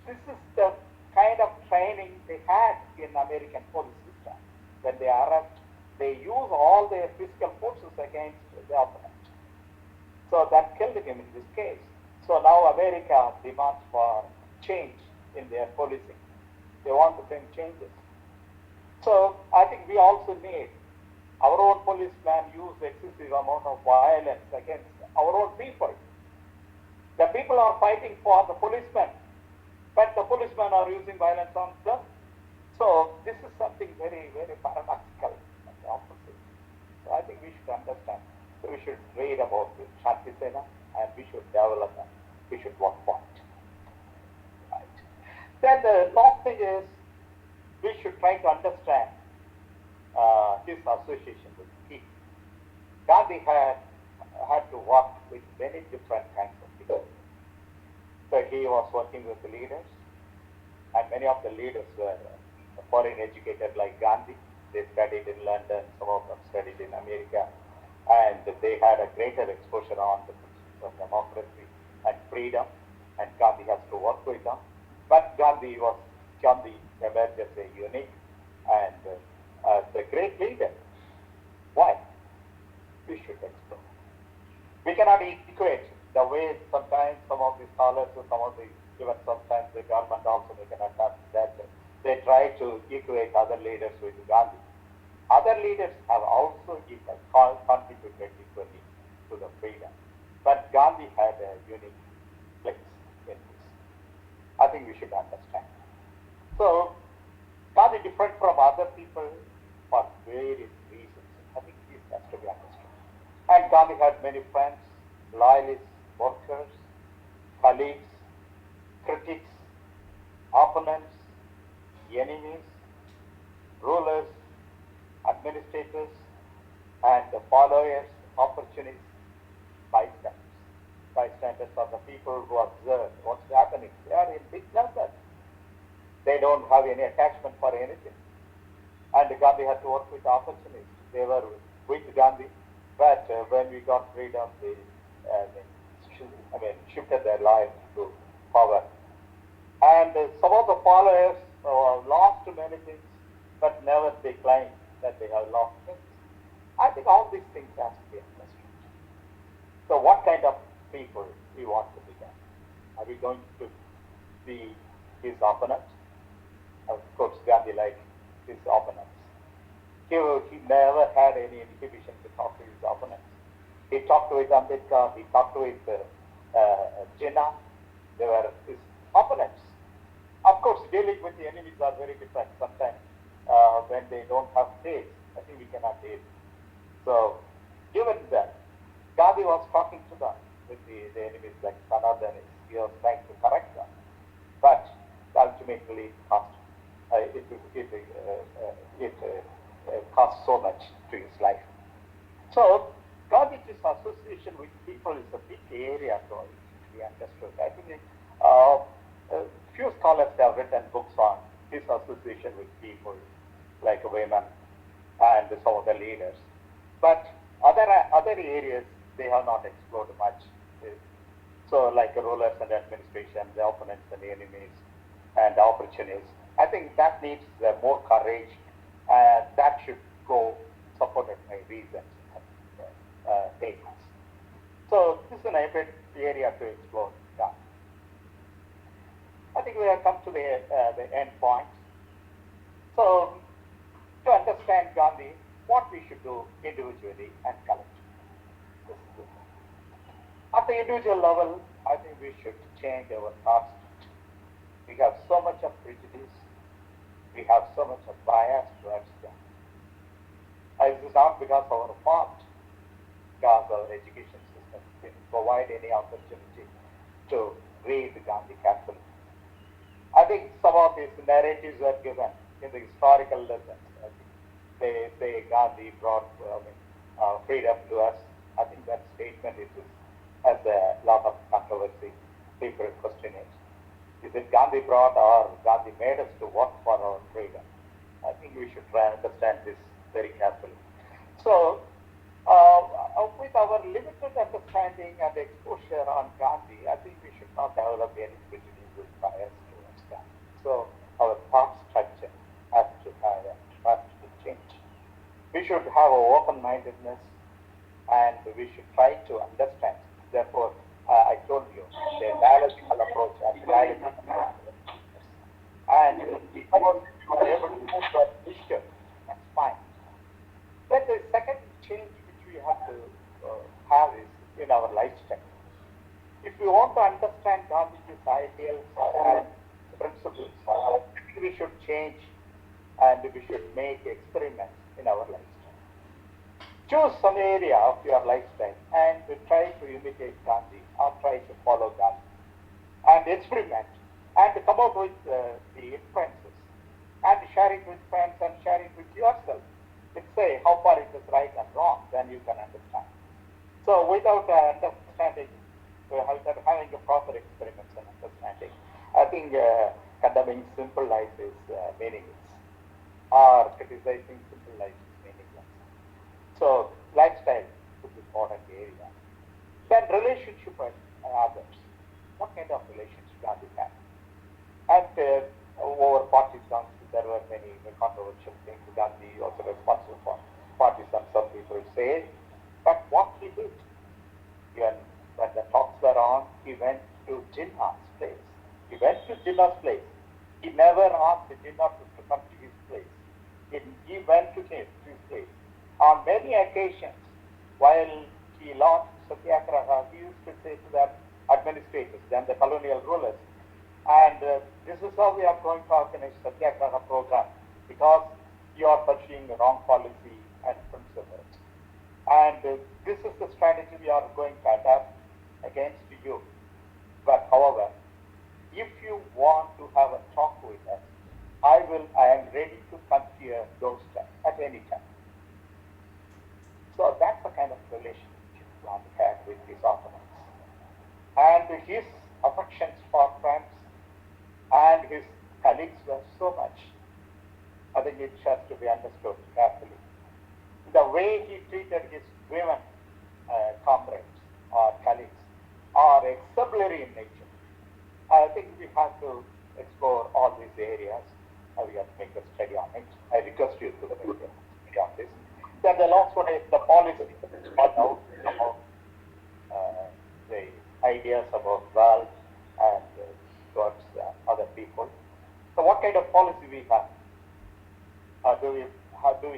this is the kind of training they had in American police system. When they arrest, they use all their physical forces against the opponent. So that killed him in this case. So now America demands for change in their policing. They want to bring changes. So I think we also need our own policemen use excessive amount of violence against our own people. The people are fighting for the policemen, but the policemen are using violence on them. So this is something very, very paradoxical and opposite. So I think we should understand. So we should read about the Shanti Sena, and we should develop them. We should work for it. Right. Then the last thing is we should try to understand his association with peace. Gandhi had had to work with many different kinds of people. So he was working with the leaders, and many of the leaders were foreign educated like Gandhi. They studied in London, some of them studied in America, and they had a greater exposure on the principles of democracy and freedom, and Gandhi has to work with them. But Gandhi emerged as a unique and the great leader. Why? We should explore. We cannot equate the way sometimes some of the scholars, even sometimes the government also make an attempt that they try to equate other leaders with Gandhi. Other leaders have also contributed equally to the freedom. But Gandhi had a unique place in this. I think we should understand. So, Gandhi different from other people for various reasons. I think this has to be understood. And Gandhi had many friends, loyalists, workers, colleagues, critics, opponents, enemies, rulers, administrators, and the followers, opportunists, bystanders. Bystanders are the people who observe what's happening. They are in big numbers. They don't have any attachment for anything. And Gandhi had to work with opportunists. They were with Gandhi, but when we got freedom, they shifted their lives to power. And some of the followers lost many things, but never they claim that they have lost things. I think all these things have to be understood. So what kind of people we want to become? Are we going to be his opponent? Of course, Gandhi liked his opponents. He never had any inhibition to talk to his opponents. He talked with Ambedkar, he talked with Jinnah. They were his opponents. Of course, dealing with the enemies are very different. Sometimes when they don't have faith, I think we cannot deal. So, given that, Gandhi was talking to them with the enemies like Sanatana. He was trying to correct them. But ultimately, it cost so much to his life. So, Gandhiji's association with people is a big area to be understood. I think few scholars have written books on his association with people, like women and some of the leaders. But other areas they have not explored much. So, like rulers and administration, the opponents and the enemies, and the opportunities. I think that needs more courage, and that should go supported by reasons and statements. So, this is an area to explore. Yeah. I think we have come to the end point. So, to understand Gandhi, what we should do individually and collectively. At the individual level, I think we should change our thoughts. We have so much of prejudice. We have so much of bias towards them. This is not because of our fault, because our education system didn't provide any opportunity to read Gandhi carefully. I think some of these narratives are given in the historical lessons. They say Gandhi brought freedom to us. I think that statement has a lot of controversy. People question it. Is it Gandhi brought or Gandhi made us to work for our freedom? I think we should try and understand this very carefully. So, with our limited understanding and exposure on Gandhi, I think we should not develop any prejudice bias towards Gandhi. So, our thought structure has to change. We should have an open-mindedness, and we should try to understand. Therefore, I told you, the dialectical approach and dialectical approach. And if you are able to move that issue, that's fine. Then the second change which we have to have is in our lifestyle. If we want to understand Gandhiji's ideals and principles, we should change and we should make experiments in our lifestyle. Choose some area of your lifestyle and try to imitate Gandhi or try to follow Gandhi and experiment and come out with the inferences and share it with friends and share it with yourself. Let's say how far it is right and wrong, then you can understand. So without understanding, without having a proper experiments and understanding, I think condemning simple life is meaningless, or criticizing simple life is meaningless. So lifestyle is an important area. Then relationship with others. What kind of relationship are we have? And over partisans, there were many controversial things. Gandhi also responsible for partisans, some people say. But what he did, even when the talks were on, he went to Jinnah's place. He went to Jinnah's place. He never asked Jinnah to come to his place. He went to his place. On many occasions, while he launched Satyagraha, he used to say to the administrators, then the colonial rulers, and this is how we are going to organize Satyagraha program, because you are pursuing the wrong policy and principles. And this is the strategy we are going to adapt against you. But however, if you want to have a talk with us, I am ready to come to your doorstep at any time. So that's the kind of relationship one had with his opponents. And his affections for friends and his colleagues were so much. I think it has to be understood carefully. The way he treated his women comrades or colleagues are exemplary in nature. I think we have to explore all these areas. We have to make a study on it. I request you to make a study on this. Then the last one is the policy. About the ideas about wealth and towards other people. So what kind of policy we have? Do we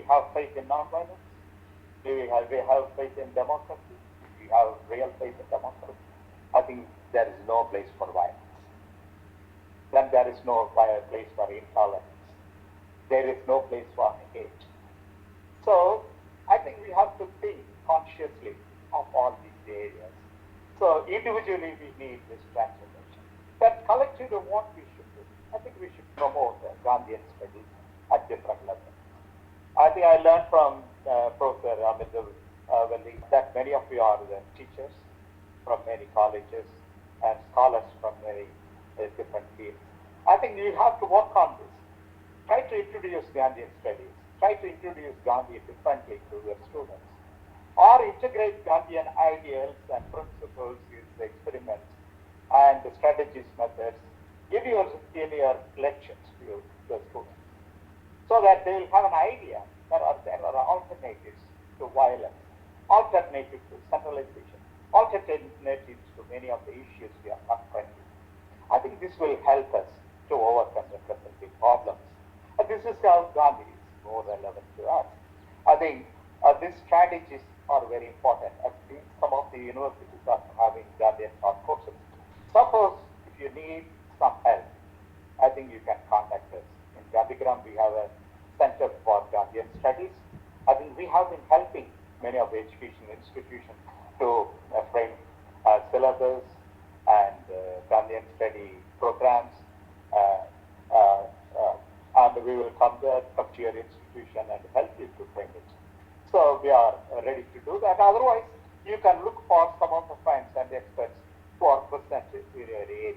have faith in nonviolence? Do we have faith in democracy? Do we have real faith in democracy? I think there is no place for violence. Then there is no place for intolerance. There is no place for hate. So I think we have to think consciously of all these areas. So individually we need this transformation. But collectively what we should do? I think we should promote Gandhian studies at different levels. I think I learned from Professor Vellore that many of you are the teachers from many colleges and scholars from many different fields. I think you have to work on this. Try to introduce Gandhian studies. Try to introduce Gandhi differently to your students. Or integrate Gandhian ideals and principles, his experiments and the strategies, methods in your lectures to your students, so that they will have an idea that there are alternatives to violence, alternatives to centralization, alternatives to many of the issues we are confronting. I think this will help us to overcome the present problems. And this is how Gandhi is more relevant to us. I think these strategies are very important. I think some of the universities are having Gandhian thought courses. Suppose if you need some help, I think you can contact us. In Gandhigram, we have a Center for Gandhian Studies. I think we have been helping many of the education institutions to frame syllabus and Gandhian study programs. And we will come to your institution and help you to frame it. So we are ready to do that. Otherwise, you can look for some of the friends and experts who are present in your areas,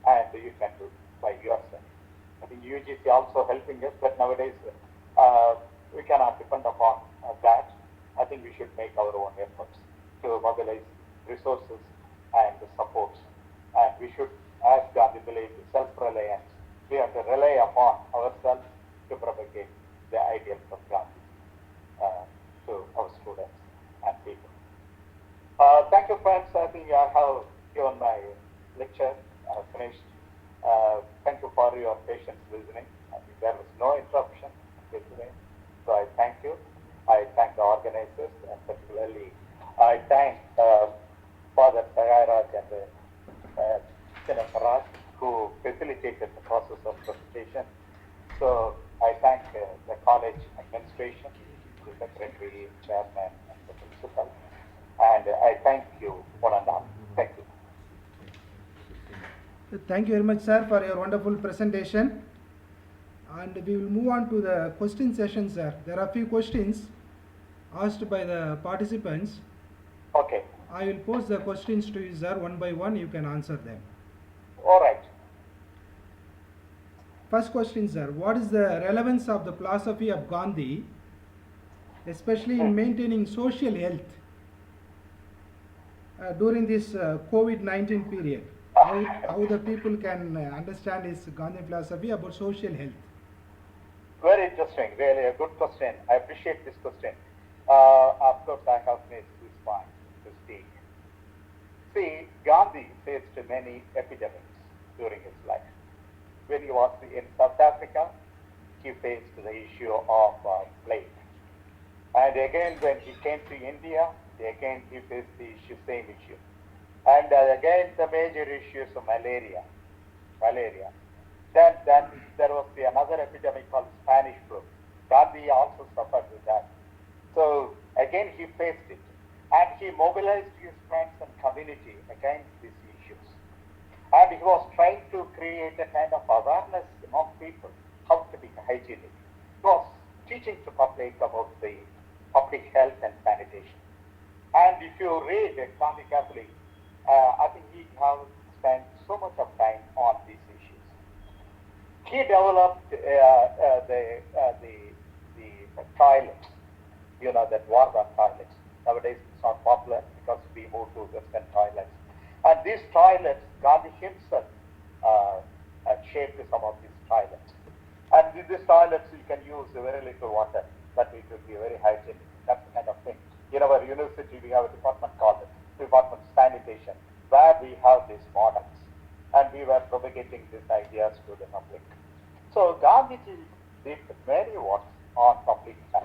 and you can do it by yourself. I think UGC also helping us, but nowadays we cannot depend upon that. I think we should make our own efforts to mobilize resources and supports. And we should, as Gandhi believed, self-reliance. We have to rely upon ourselves to propagate the ideals of Gandhi to our students and people. Thank you, friends. I think I have given my lecture. I have finished. Thank you for your patience listening. I think there was no interruption today. So I thank you. I thank the organizers, and particularly I thank Father Sayaraj and Chinnaparaj, who facilitated the process of presentation. So I thank the college administration, the secretary, chairman, and the principal. And I thank you one and all. Thank you. Thank you very much, sir, for your wonderful presentation. And we will move on to the question session, sir. There are a few questions asked by the participants. Okay. I will pose the questions to you, sir, one by one. You can answer them. All right. First question, sir. What is the relevance of the philosophy of Gandhi, especially in maintaining social health during this COVID-19 period? How the people can understand his Gandhi philosophy about social health? Very interesting. Really a good question. I appreciate this question. Of course, I have made this point to speak. See, Gandhi faced many epidemics during his life. When he was in South Africa, he faced the issue of plague. And again, when he came to India, again he faced the issue, same issue. And again, the major issues of malaria. Then there was another epidemic called Spanish flu. Gandhi also suffered with that. So again, he faced it. And he mobilized his friends and community against these issues. And he was trying to create a kind of awareness among people how to be hygienic. He was teaching to public about the public health and sanitation. And if you read Gandhi carefully, I think he has spent so much of time on these issues. He developed the toilets, that water toilets. Nowadays it's not popular because we moved to Western toilets. And these toilets, Gandhi himself shaped some of these toilets. And with these toilets, you can use very little water, but it will be very hygienic. That kind of thing. In our university, we have a department called Department of Sanitation, where we have these models. And we were propagating these ideas to the public. So Gandhiji did many works on public health.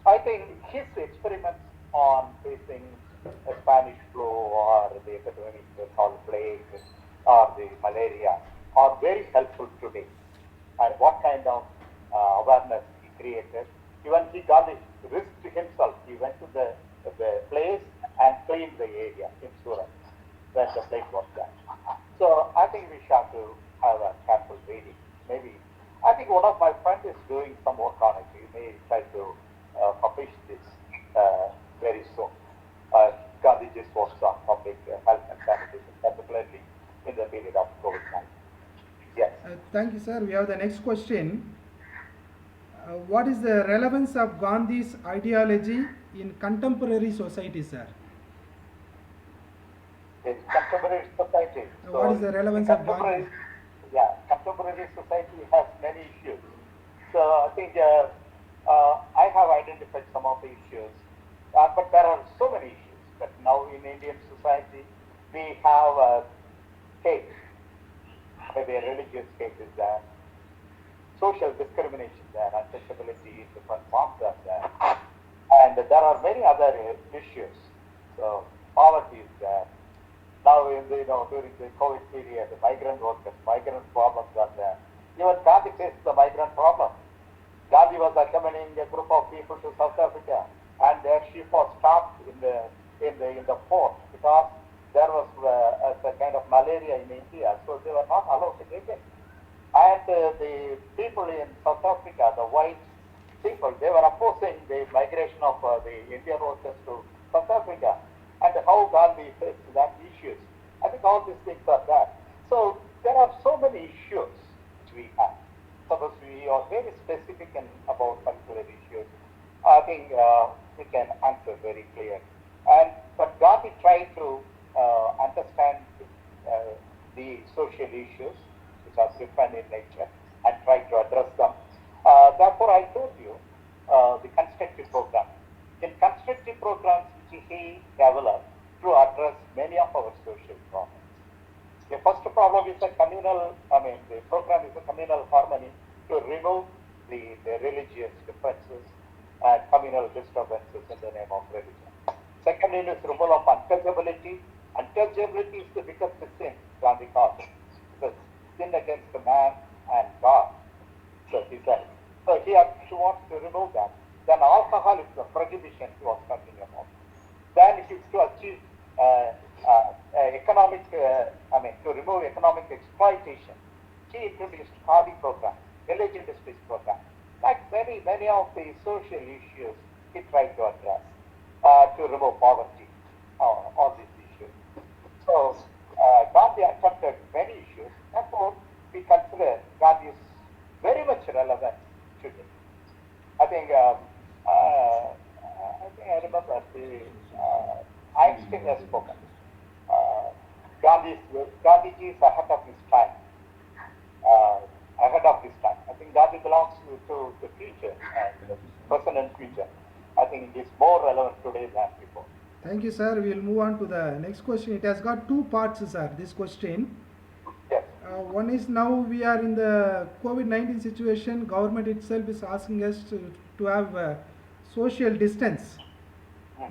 I think his experiments on facing a Spanish flu or the epidemic called plague or the malaria are very helpful today. And what kind of awareness he created. Even he got it risked himself. He went to the place and cleaned the area in Surat where the plague was there. So I think we have to have a careful reading. Maybe I think one of my friends is doing some work on it. We may try to publish this very soon. Gandhiji's works on public health and sanitation, particularly in the period of COVID-19. Yes. Thank you, sir. We have the next question. What is the relevance of Gandhi's ideology in contemporary society, sir? In contemporary society. What is the relevance of Gandhi? Yeah, contemporary society has many issues. So I think I have identified some of the issues, but there are so many issues. But now in Indian society, we have hate. Maybe a religious hate is there. Social discrimination there, untouchability in different forms are there. And there are many other issues. So poverty is there. Now during the COVID period, the migrant workers, migrant problems are there. Even Gandhi faced the migrant problem. Gandhi was accompanying a group of people to South Africa, and their ship was stopped in the port because there was a kind of malaria in India, so they were not allowed to get in. And the people in South Africa, the white people, they were opposing the migration of the Indian workers to South Africa. And how Gandhi faced that issues. I think all these things are there. So there are so many issues which we have. Suppose we are very specific about particular issues, I think we can answer very clear. But Gandhi tried to understand the social issues which are different in nature and try to address them. Therefore, I told you the constructive program. In constructive programs which he developed to address many of our social problems. The first problem is the program is a communal harmony to remove the religious differences and communal disturbances in the name of religion. Second is removal of untouchability. Untouchability is the biggest sin, Gandhi called it. It's sin against the man and God. So he said. So he wants to remove that. Then alcohol is the prohibition he was talking about. Then it is to achieve to remove economic exploitation. He introduced Khadi program, village industries program. Like many of the social issues he tried to address to remove poverty. all these issues. So Gandhi attempted many issues, therefore we consider Gandhi is very much relevant today. I think I remember the Einstein has spoken. Gandhiji is ahead of his time. Ahead of his time. I think Gandhi belongs to the future and the present and future. I think it is more relevant today than before. Thank you, sir. We will move on to the next question. It has got two parts, sir, this question. Yes. One is now we are in the COVID-19 situation. Government itself is asking us to have social distance.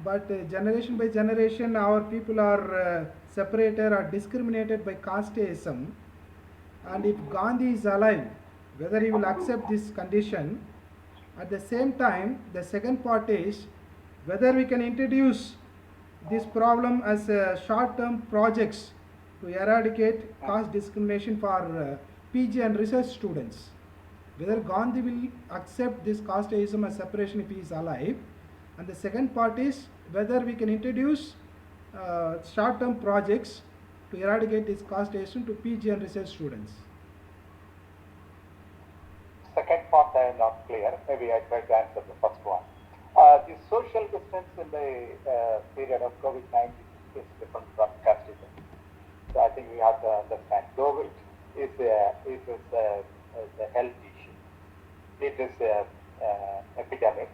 But generation by generation, our people are separated or discriminated by casteism. And if Gandhi is alive, whether he will accept this condition. At the same time, the second part is whether we can introduce this problem as short-term projects to eradicate caste discrimination for PG and research students. Whether Gandhi will accept this casteism as separation if he is alive. And the second part is whether we can introduce short-term projects to eradicate this casteism to PG and research students. Second part I am not clear. Maybe I try to answer the first one. The social distance in the period of COVID-19 is different from casteism. So I think we have to understand. COVID is a health issue. It is an epidemic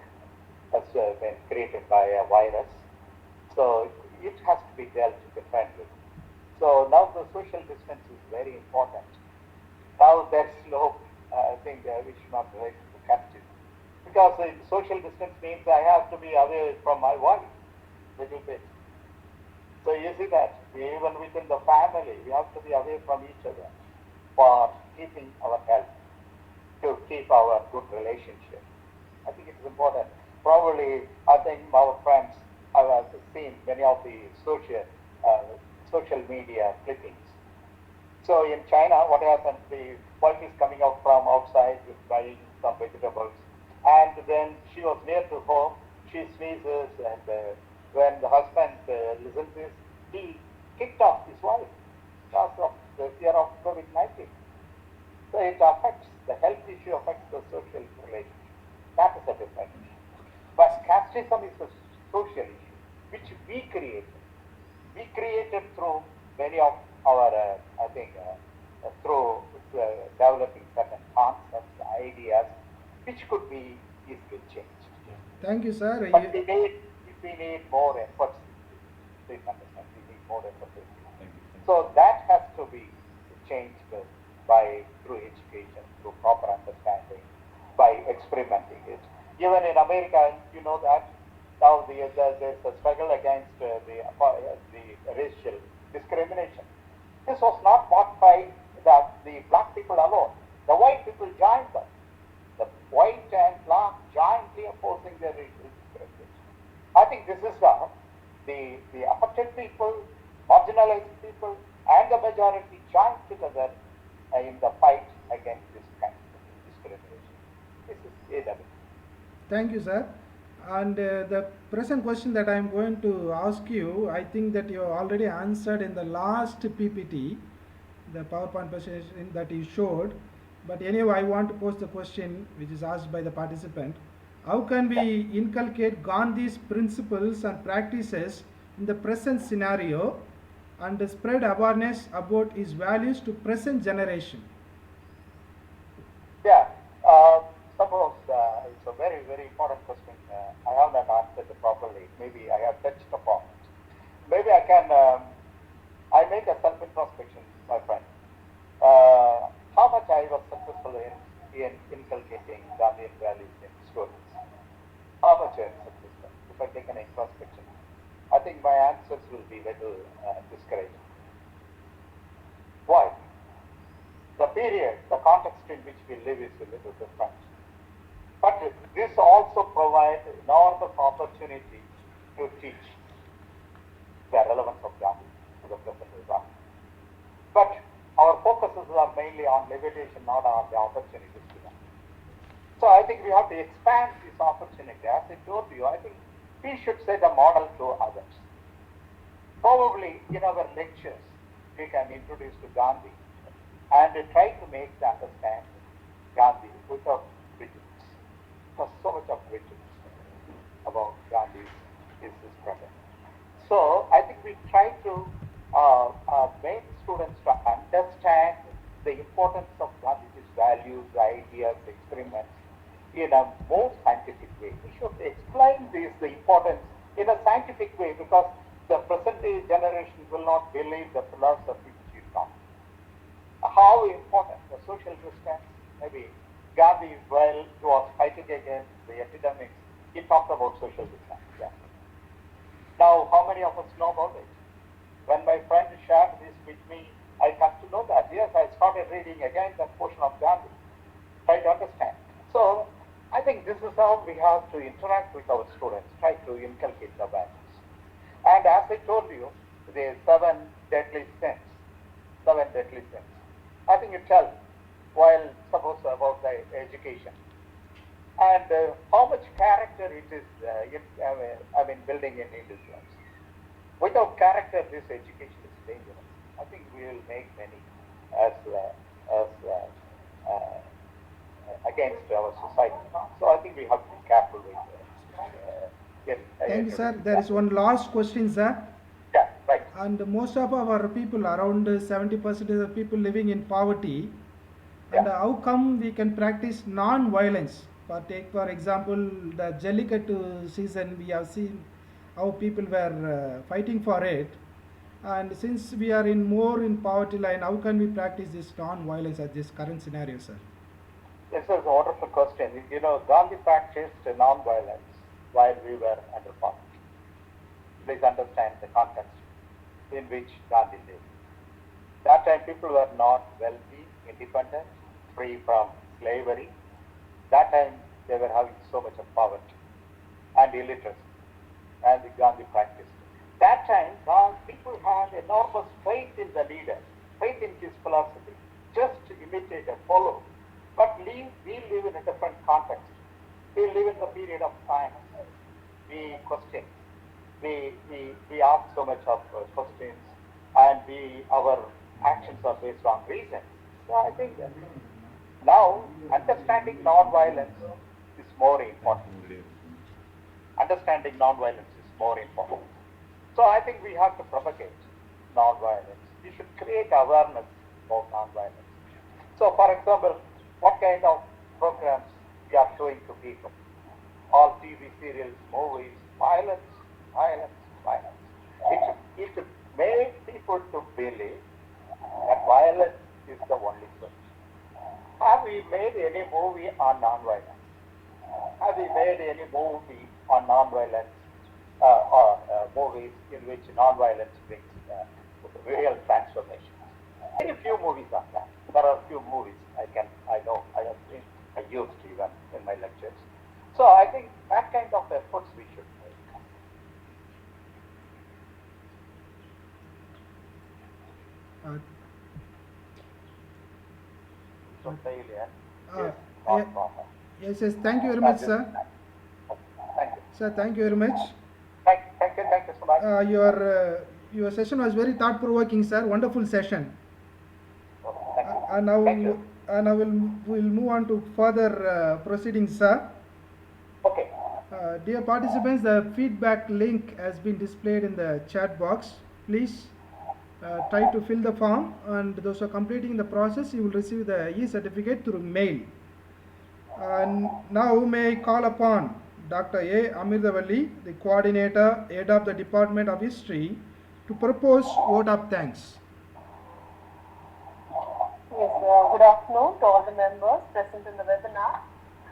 that's been created by a virus. So it has to be dealt differently. So now the social distance is very important. Now there's no, I think we should not relate to casteism. Because social distance means I have to be away from my wife a little bit. So you see that even within the family, we have to be away from each other for keeping our health, to keep our good relationship. I think it's important. Probably, I think our friends have seen many of the social media clippings. So in China, what happens? The wife is coming out from outside with buying some vegetables, and then she was near to home. She sneezes, and when the husband listens to this, he kicked off his wife because of the fear of COVID-19. So it affects the health issue, affects the social relationship. That is a different issue. But casteism is a social issue which we created. We created through many of our, through developing certain concepts, ideas, which could be easily changed. Thank you, sir. But we need more efforts. Please understand, we need more efforts. So that has to be changed through education, through proper understanding, by experimenting it. Even in America, you know that now there's a struggle against the racial discrimination. This was not fought by the black people alone. The white people joined them. The white and black jointly opposing the racial discrimination. I think this is the affected people, marginalized people, and the majority joined together in the fight against this kind of discrimination. This is AW. Thank you, sir. And the present question that I am going to ask you, I think that you already answered in the last PPT, the PowerPoint presentation that you showed. But anyway, I want to pose the question which is asked by the participant. How can we inculcate Gandhi's principles and practices in the present scenario and spread awareness about his values to present generation? Yeah, suppose it's a very, very important question. I have not answered it properly. Maybe I have touched upon it. Maybe I can, I make a self-introspection, my friend. How much I was successful in inculcating Gandhian values in students? How much I am successful? If I take an introspection, I think my answers will be little discouraging. Why? The period, the context in which we live is a little different. But this also provides enormous opportunity to teach the relevance of Gandhi to the present result. But our focuses are mainly on levitation, not on the opportunities to them. So I think we have to expand this opportunity. As I told you, I think we should set a model to others. Probably in our lectures, we can introduce to Gandhi and try to make them understand Gandhi without prejudice. There's so much of prejudice about Gandhi is his brother. So I think we try to make students to understand the importance of Gandhiji's values, ideas, experiments in a more scientific way. We should explain this, the importance in a scientific way, because the present day generation will not believe the philosophy which you taught. How important the social distance, maybe Gandhi, while he was fighting against the epidemics, he talked about social distance. Yeah. Now, how many of us know about it? When my friend shared this with me, I got to know that. Yes, I started reading again that portion of Gandhi, try to understand. So, I think this is how we have to interact with our students, try to inculcate the values. And as I told you, the seven deadly sins, seven deadly sins. I think it tells, while suppose about the education, and how much character it is, building in individuals. Without character, this education is dangerous. I think we will make many as against our society. So I think we have to be careful with Thank you, sir. There is one last question, sir. Yeah, right. And most of our people, around 70% of the people living in poverty, and Yeah. how come we can practice non-violence? For example, the Jallikattu season, we have seen how people were fighting for it. And since we are in more in poverty line, how can we practice this non-violence at this current scenario, sir? This is a wonderful question. You know, Gandhi practiced non-violence while we were under poverty. Please understand the context in which Gandhi lived. That time people were not wealthy, independent, free from slavery. That time they were having so much of poverty and illiteracy, and the Gandhi practiced. That time people had enormous faith in the leader, faith in his philosophy, just to imitate and follow. But we live in a different context. We live in the period of science. We question. We ask so much of questions, and our actions are based on reason. So I think now understanding non-violence is more important. Understanding non-violence is more important. So I think we have to propagate non-violence. We should create awareness about non-violence. So for example, what kind of programs we are showing to people? All TV serials, movies, violence, violence, violence. It should make people to believe that violence is the only solution. Have we made any movie on non-violence? Have we made any movie on non-violence or movies in which non-violence brings real transformation? Very few movies on that. There are few movies I know I have seen, I used even in my lectures. So I think that kind of efforts we should make. Uh, So failure uh, is not yeah. common. Yes, yes. Thank you very much, sir. Thank you. Sir, thank you very much. Thank you so much. Your session was very thought-provoking, sir. Wonderful session. Thank you. And now, Thank you. and now we'll move on to further proceedings, sir. Okay. Dear participants, the feedback link has been displayed in the chat box. Please try to fill the form, and those who are completing the process, you will receive the e-certificate through mail. And now may I call upon Dr. A. Amirdavalli, the coordinator, head of the Department of History, to propose vote of thanks. Yes, good afternoon to all the members present in the webinar.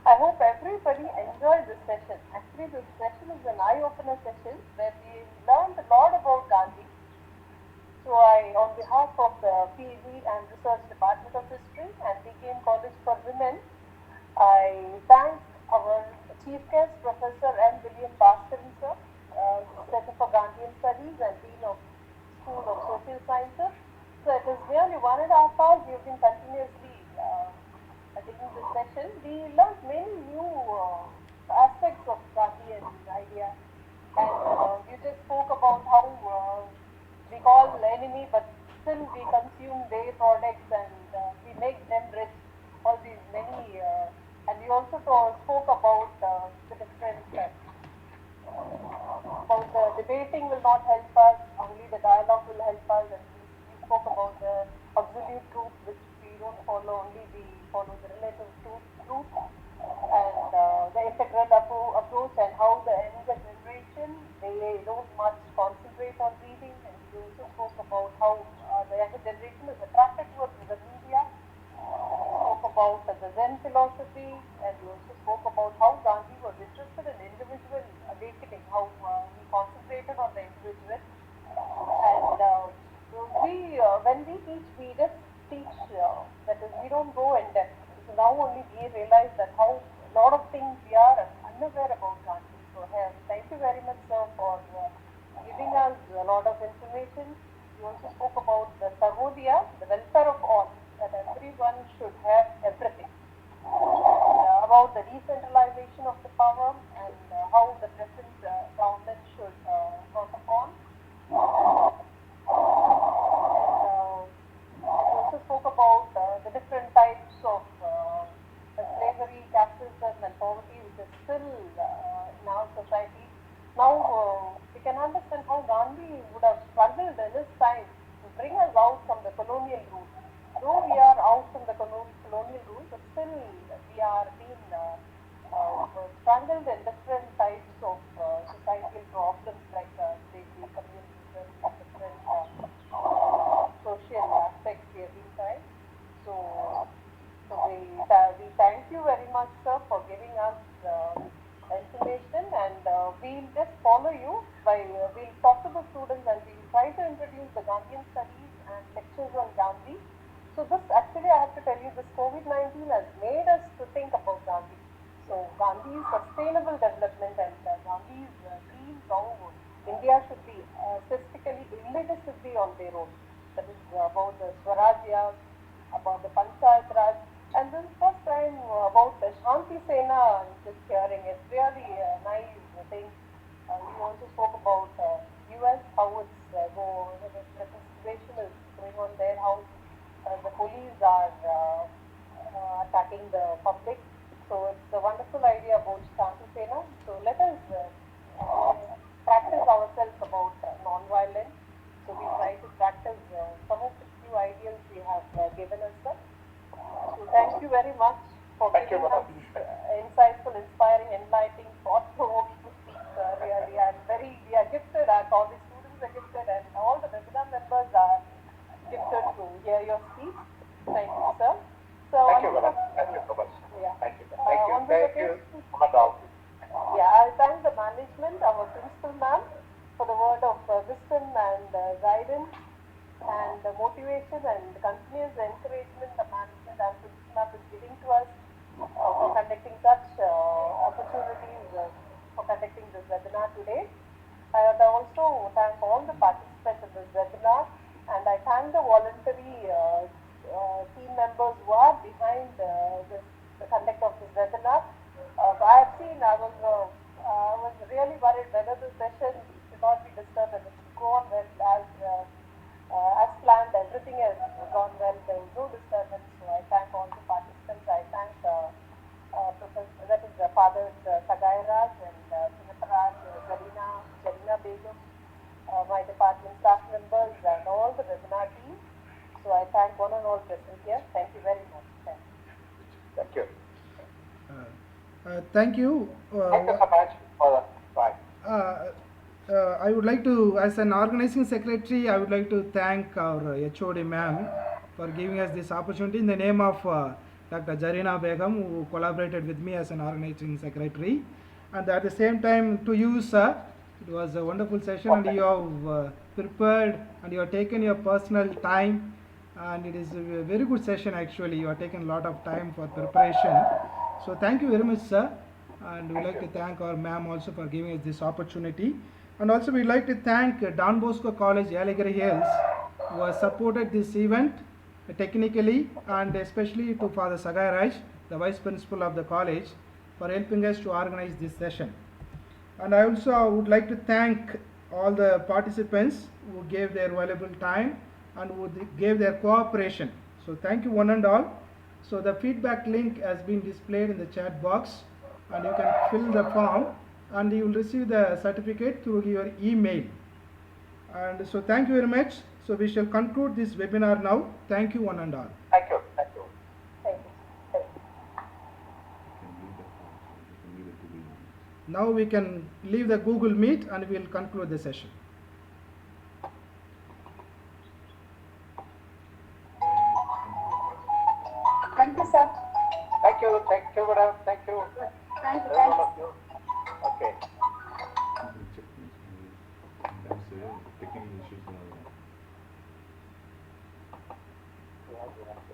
I hope everybody enjoyed this session. Actually, this session is an eye-opener session where we learned a lot about Gandhi. So on behalf of the PhD and Research Department of History and D.K.M College for Women, I thank our Chief Guest, Professor M. William Bhaskaran, sir, Professor for Gandhian Studies and Dean of School of Social Sciences. So it is nearly 1.5 hours we have been continuously taking this session. We learned many new aspects of Gandhian idea, and you just spoke about how we call enemy, but still we consume their products and we make them rich. All these many, and we also spoke about the different about the debating will not help us, only the dialogue will help us. And we spoke about the absolute truth, which we don't follow, only we follow the relative truth and the integral approach, and how the younger generation, they don't much concentrate on reading. And we also spoke about how the younger generation is attracted towards the media. Spoke about the Zen philosophy, and we also spoke about how Gandhi was interested in individual awakening, how he concentrated on the individual. And when we teach, we just teach, that is, we don't go in depth. So now only we realize that how a lot of things we are unaware about Gandhi. So thank you very much, sir, for giving us a lot of information. We also spoke about the Sarvodaya, the welfare of all, that everyone should have everything. About the decentralization of the power and how the present government should work upon. We also spoke about the different types of slavery, casteism, and poverty, which is still in our society. Now we can understand how Gandhi would have struggled in his time to bring us out from the colonial rule. Though we are out from the colonial rule, but still we are being strangled in different types of societal problems, like slavery, communism, different social aspects we have been trying. So we thank you very much, sir, for giving us information, and we'll just follow you by we'll talk to the students and we'll try to introduce the Gandhian studies and lectures on Gandhi. So this actually, I have to tell you, this COVID-19 has made us to think about Gandhi. So Gandhi's sustainable development and Gandhi's dreams, how India should be specifically villages should be on their own. That is about the Swarajya, about the Panchayat Raj, and this first time about the Shanti Sena. Just hearing it's really nice thing. We also spoke about US, how it's the situation is going on there, how the police are attacking the public. So it's a wonderful idea about Shanti Sena. So let us practice ourselves about non-violence. So we try to practice some of the few ideals we have given us. Sir. So thank you very much for giving us insightful, inspiring, enlightening, thought-provoking speech. Really, we are gifted. All the students are gifted, and all the webinar members are gifted to hear your speech. Thank you, sir. So thank you, madam. Thank you so much. Yeah. Thank you. Thank you. Yeah, I'll thank the management, our principal ma'am, for the word of wisdom and guidance and motivation and continuous encouragement the management and principal ma'am is giving to us for conducting such opportunities for conducting this webinar today. I also thank all the participants in this webinar, and I thank the voluntary team members who are behind the conduct of this webinar. I have seen, I was really worried whether the session should not be disturbed and it should go on well as planned. Everything has gone well. There was no disturbance. So I thank all the participants. I thank Professor, that is Father Sagai Raj and Sumitraj, Zarina Begum, my department staff members, and all the webinar team. So I thank one and all present here. Thank you very much. Thank you. Thank you. Thank you so much for the time. I would like to, as an organizing secretary, I would like to thank our HOD ma'am for giving us this opportunity in the name of Dr. Zarina Begum, who collaborated with me as an organizing secretary. And at the same time, to you, sir, it was a wonderful session, and you have prepared and you have taken your personal time, and it is a very good session actually. You have taken a lot of time for preparation. So thank you very much, sir. And we'd like to thank our ma'am also for giving us this opportunity. And also we'd like to thank Don Bosco College, Yelagiri Hills, who has supported this event technically, and especially to Father Sagai Raj, the Vice Principal of the college, for helping us to organize this session. And I also would like to thank all the participants who gave their valuable time and who gave their cooperation. So thank you one and all. So the feedback link has been displayed in the chat box, and you can fill the form and you will receive the certificate through your email. And so thank you very much. So we shall conclude this webinar now. Thank you one and all. Thank you. Thank you. Thank you. Thank you. Now we can leave the Google Meet and we will conclude the session. Thank you, sir. Thank you, madam. Thank you. Thank you. Every one of you. Okay. Technical issues. Yeah, yeah.